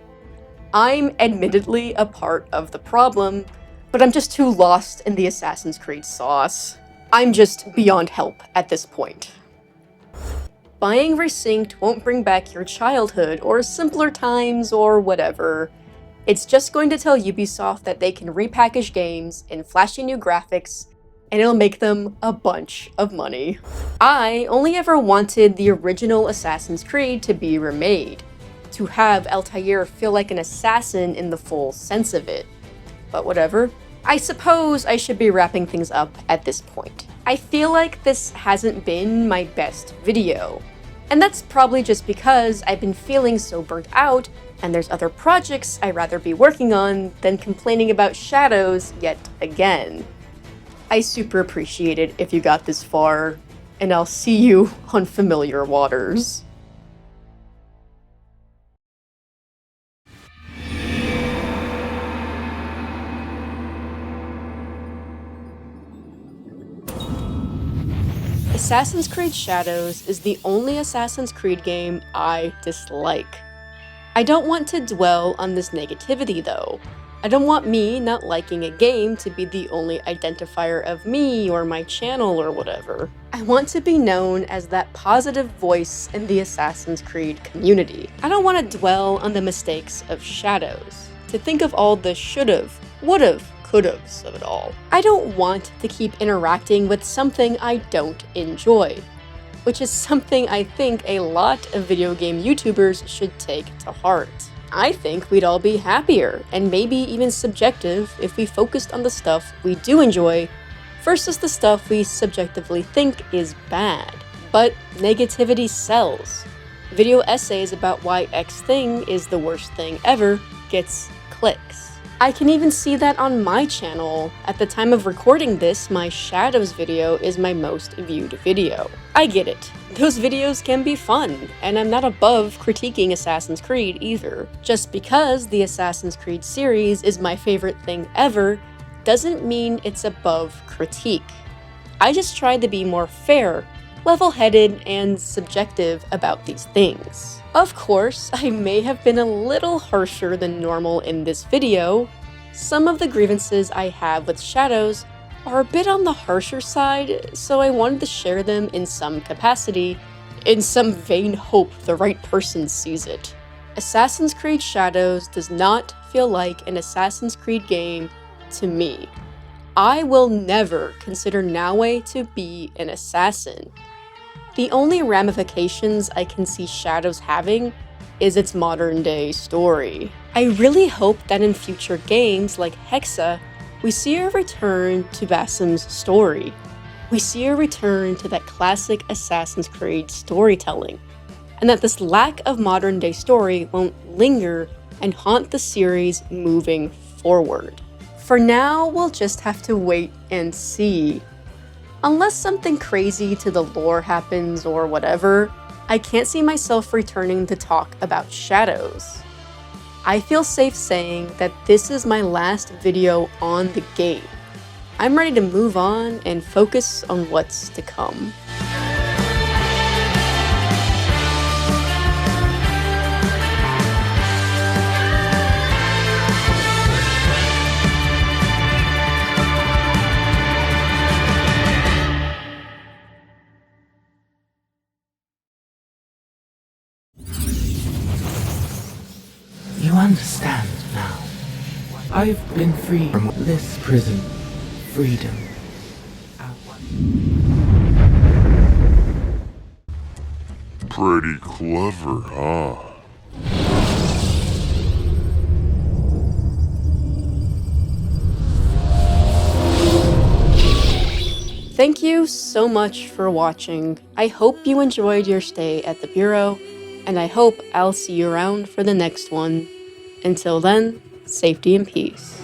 I'm admittedly a part of the problem, but I'm just too lost in the Assassin's Creed sauce. I'm just beyond help at this point. Buying Resynced won't bring back your childhood or simpler times or whatever. It's just going to tell Ubisoft that they can repackage games in flashy new graphics, and it'll make them a bunch of money. I only ever wanted the original Assassin's Creed to be remade, to have Altair feel like an assassin in the full sense of it. But whatever. I suppose I should be wrapping things up at this point. I feel like this hasn't been my best video. And that's probably just because I've been feeling so burnt out and there's other projects I'd rather be working on than complaining about Shadows yet again. I super appreciate it if you got this far, and I'll see you on familiar waters. Assassin's Creed Shadows is the only Assassin's Creed game I dislike. I don't want to dwell on this negativity though. I don't want me not liking a game to be the only identifier of me or my channel or whatever. I want to be known as that positive voice in the Assassin's Creed community. I don't want to dwell on the mistakes of Shadows, to think of all the should've, would've, could'ves of it all. I don't want to keep interacting with something I don't enjoy, which is something I think a lot of video game YouTubers should take to heart. I think we'd all be happier, and maybe even subjective, if we focused on the stuff we do enjoy versus the stuff we subjectively think is bad. But negativity sells. Video essays about why X thing is the worst thing ever gets clicks. I can even see that on my channel. At the time of recording this, my Shadows video is my most viewed video. I get it. Those videos can be fun, and I'm not above critiquing Assassin's Creed either. Just because the Assassin's Creed series is my favorite thing ever doesn't mean it's above critique. I just try to be more fair, level-headed, and subjective about these things. Of course, I may have been a little harsher than normal in this video. Some of the grievances I have with Shadows are a bit on the harsher side, so I wanted to share them in some capacity, in some vain hope the right person sees it. Assassin's Creed Shadows does not feel like an Assassin's Creed game to me. I will never consider Naue to be an assassin. The only ramifications I can see Shadows having is its modern day story. I really hope that in future games like Hexa, we see a return to Basim's story. We see a return to that classic Assassin's Creed storytelling, and that this lack of modern day story won't linger and haunt the series moving forward. For now, we'll just have to wait and see. Unless something crazy to the lore happens or whatever, I can't see myself returning to talk about Shadows. I feel safe saying that this is my last video on the game. I'm ready to move on and focus on what's to come. You understand now. I've been free from this prison. Freedom. Pretty clever, huh? Thank you so much for watching. I hope you enjoyed your stay at the Bureau, and I hope I'll see you around for the next one. Until then, safety and peace.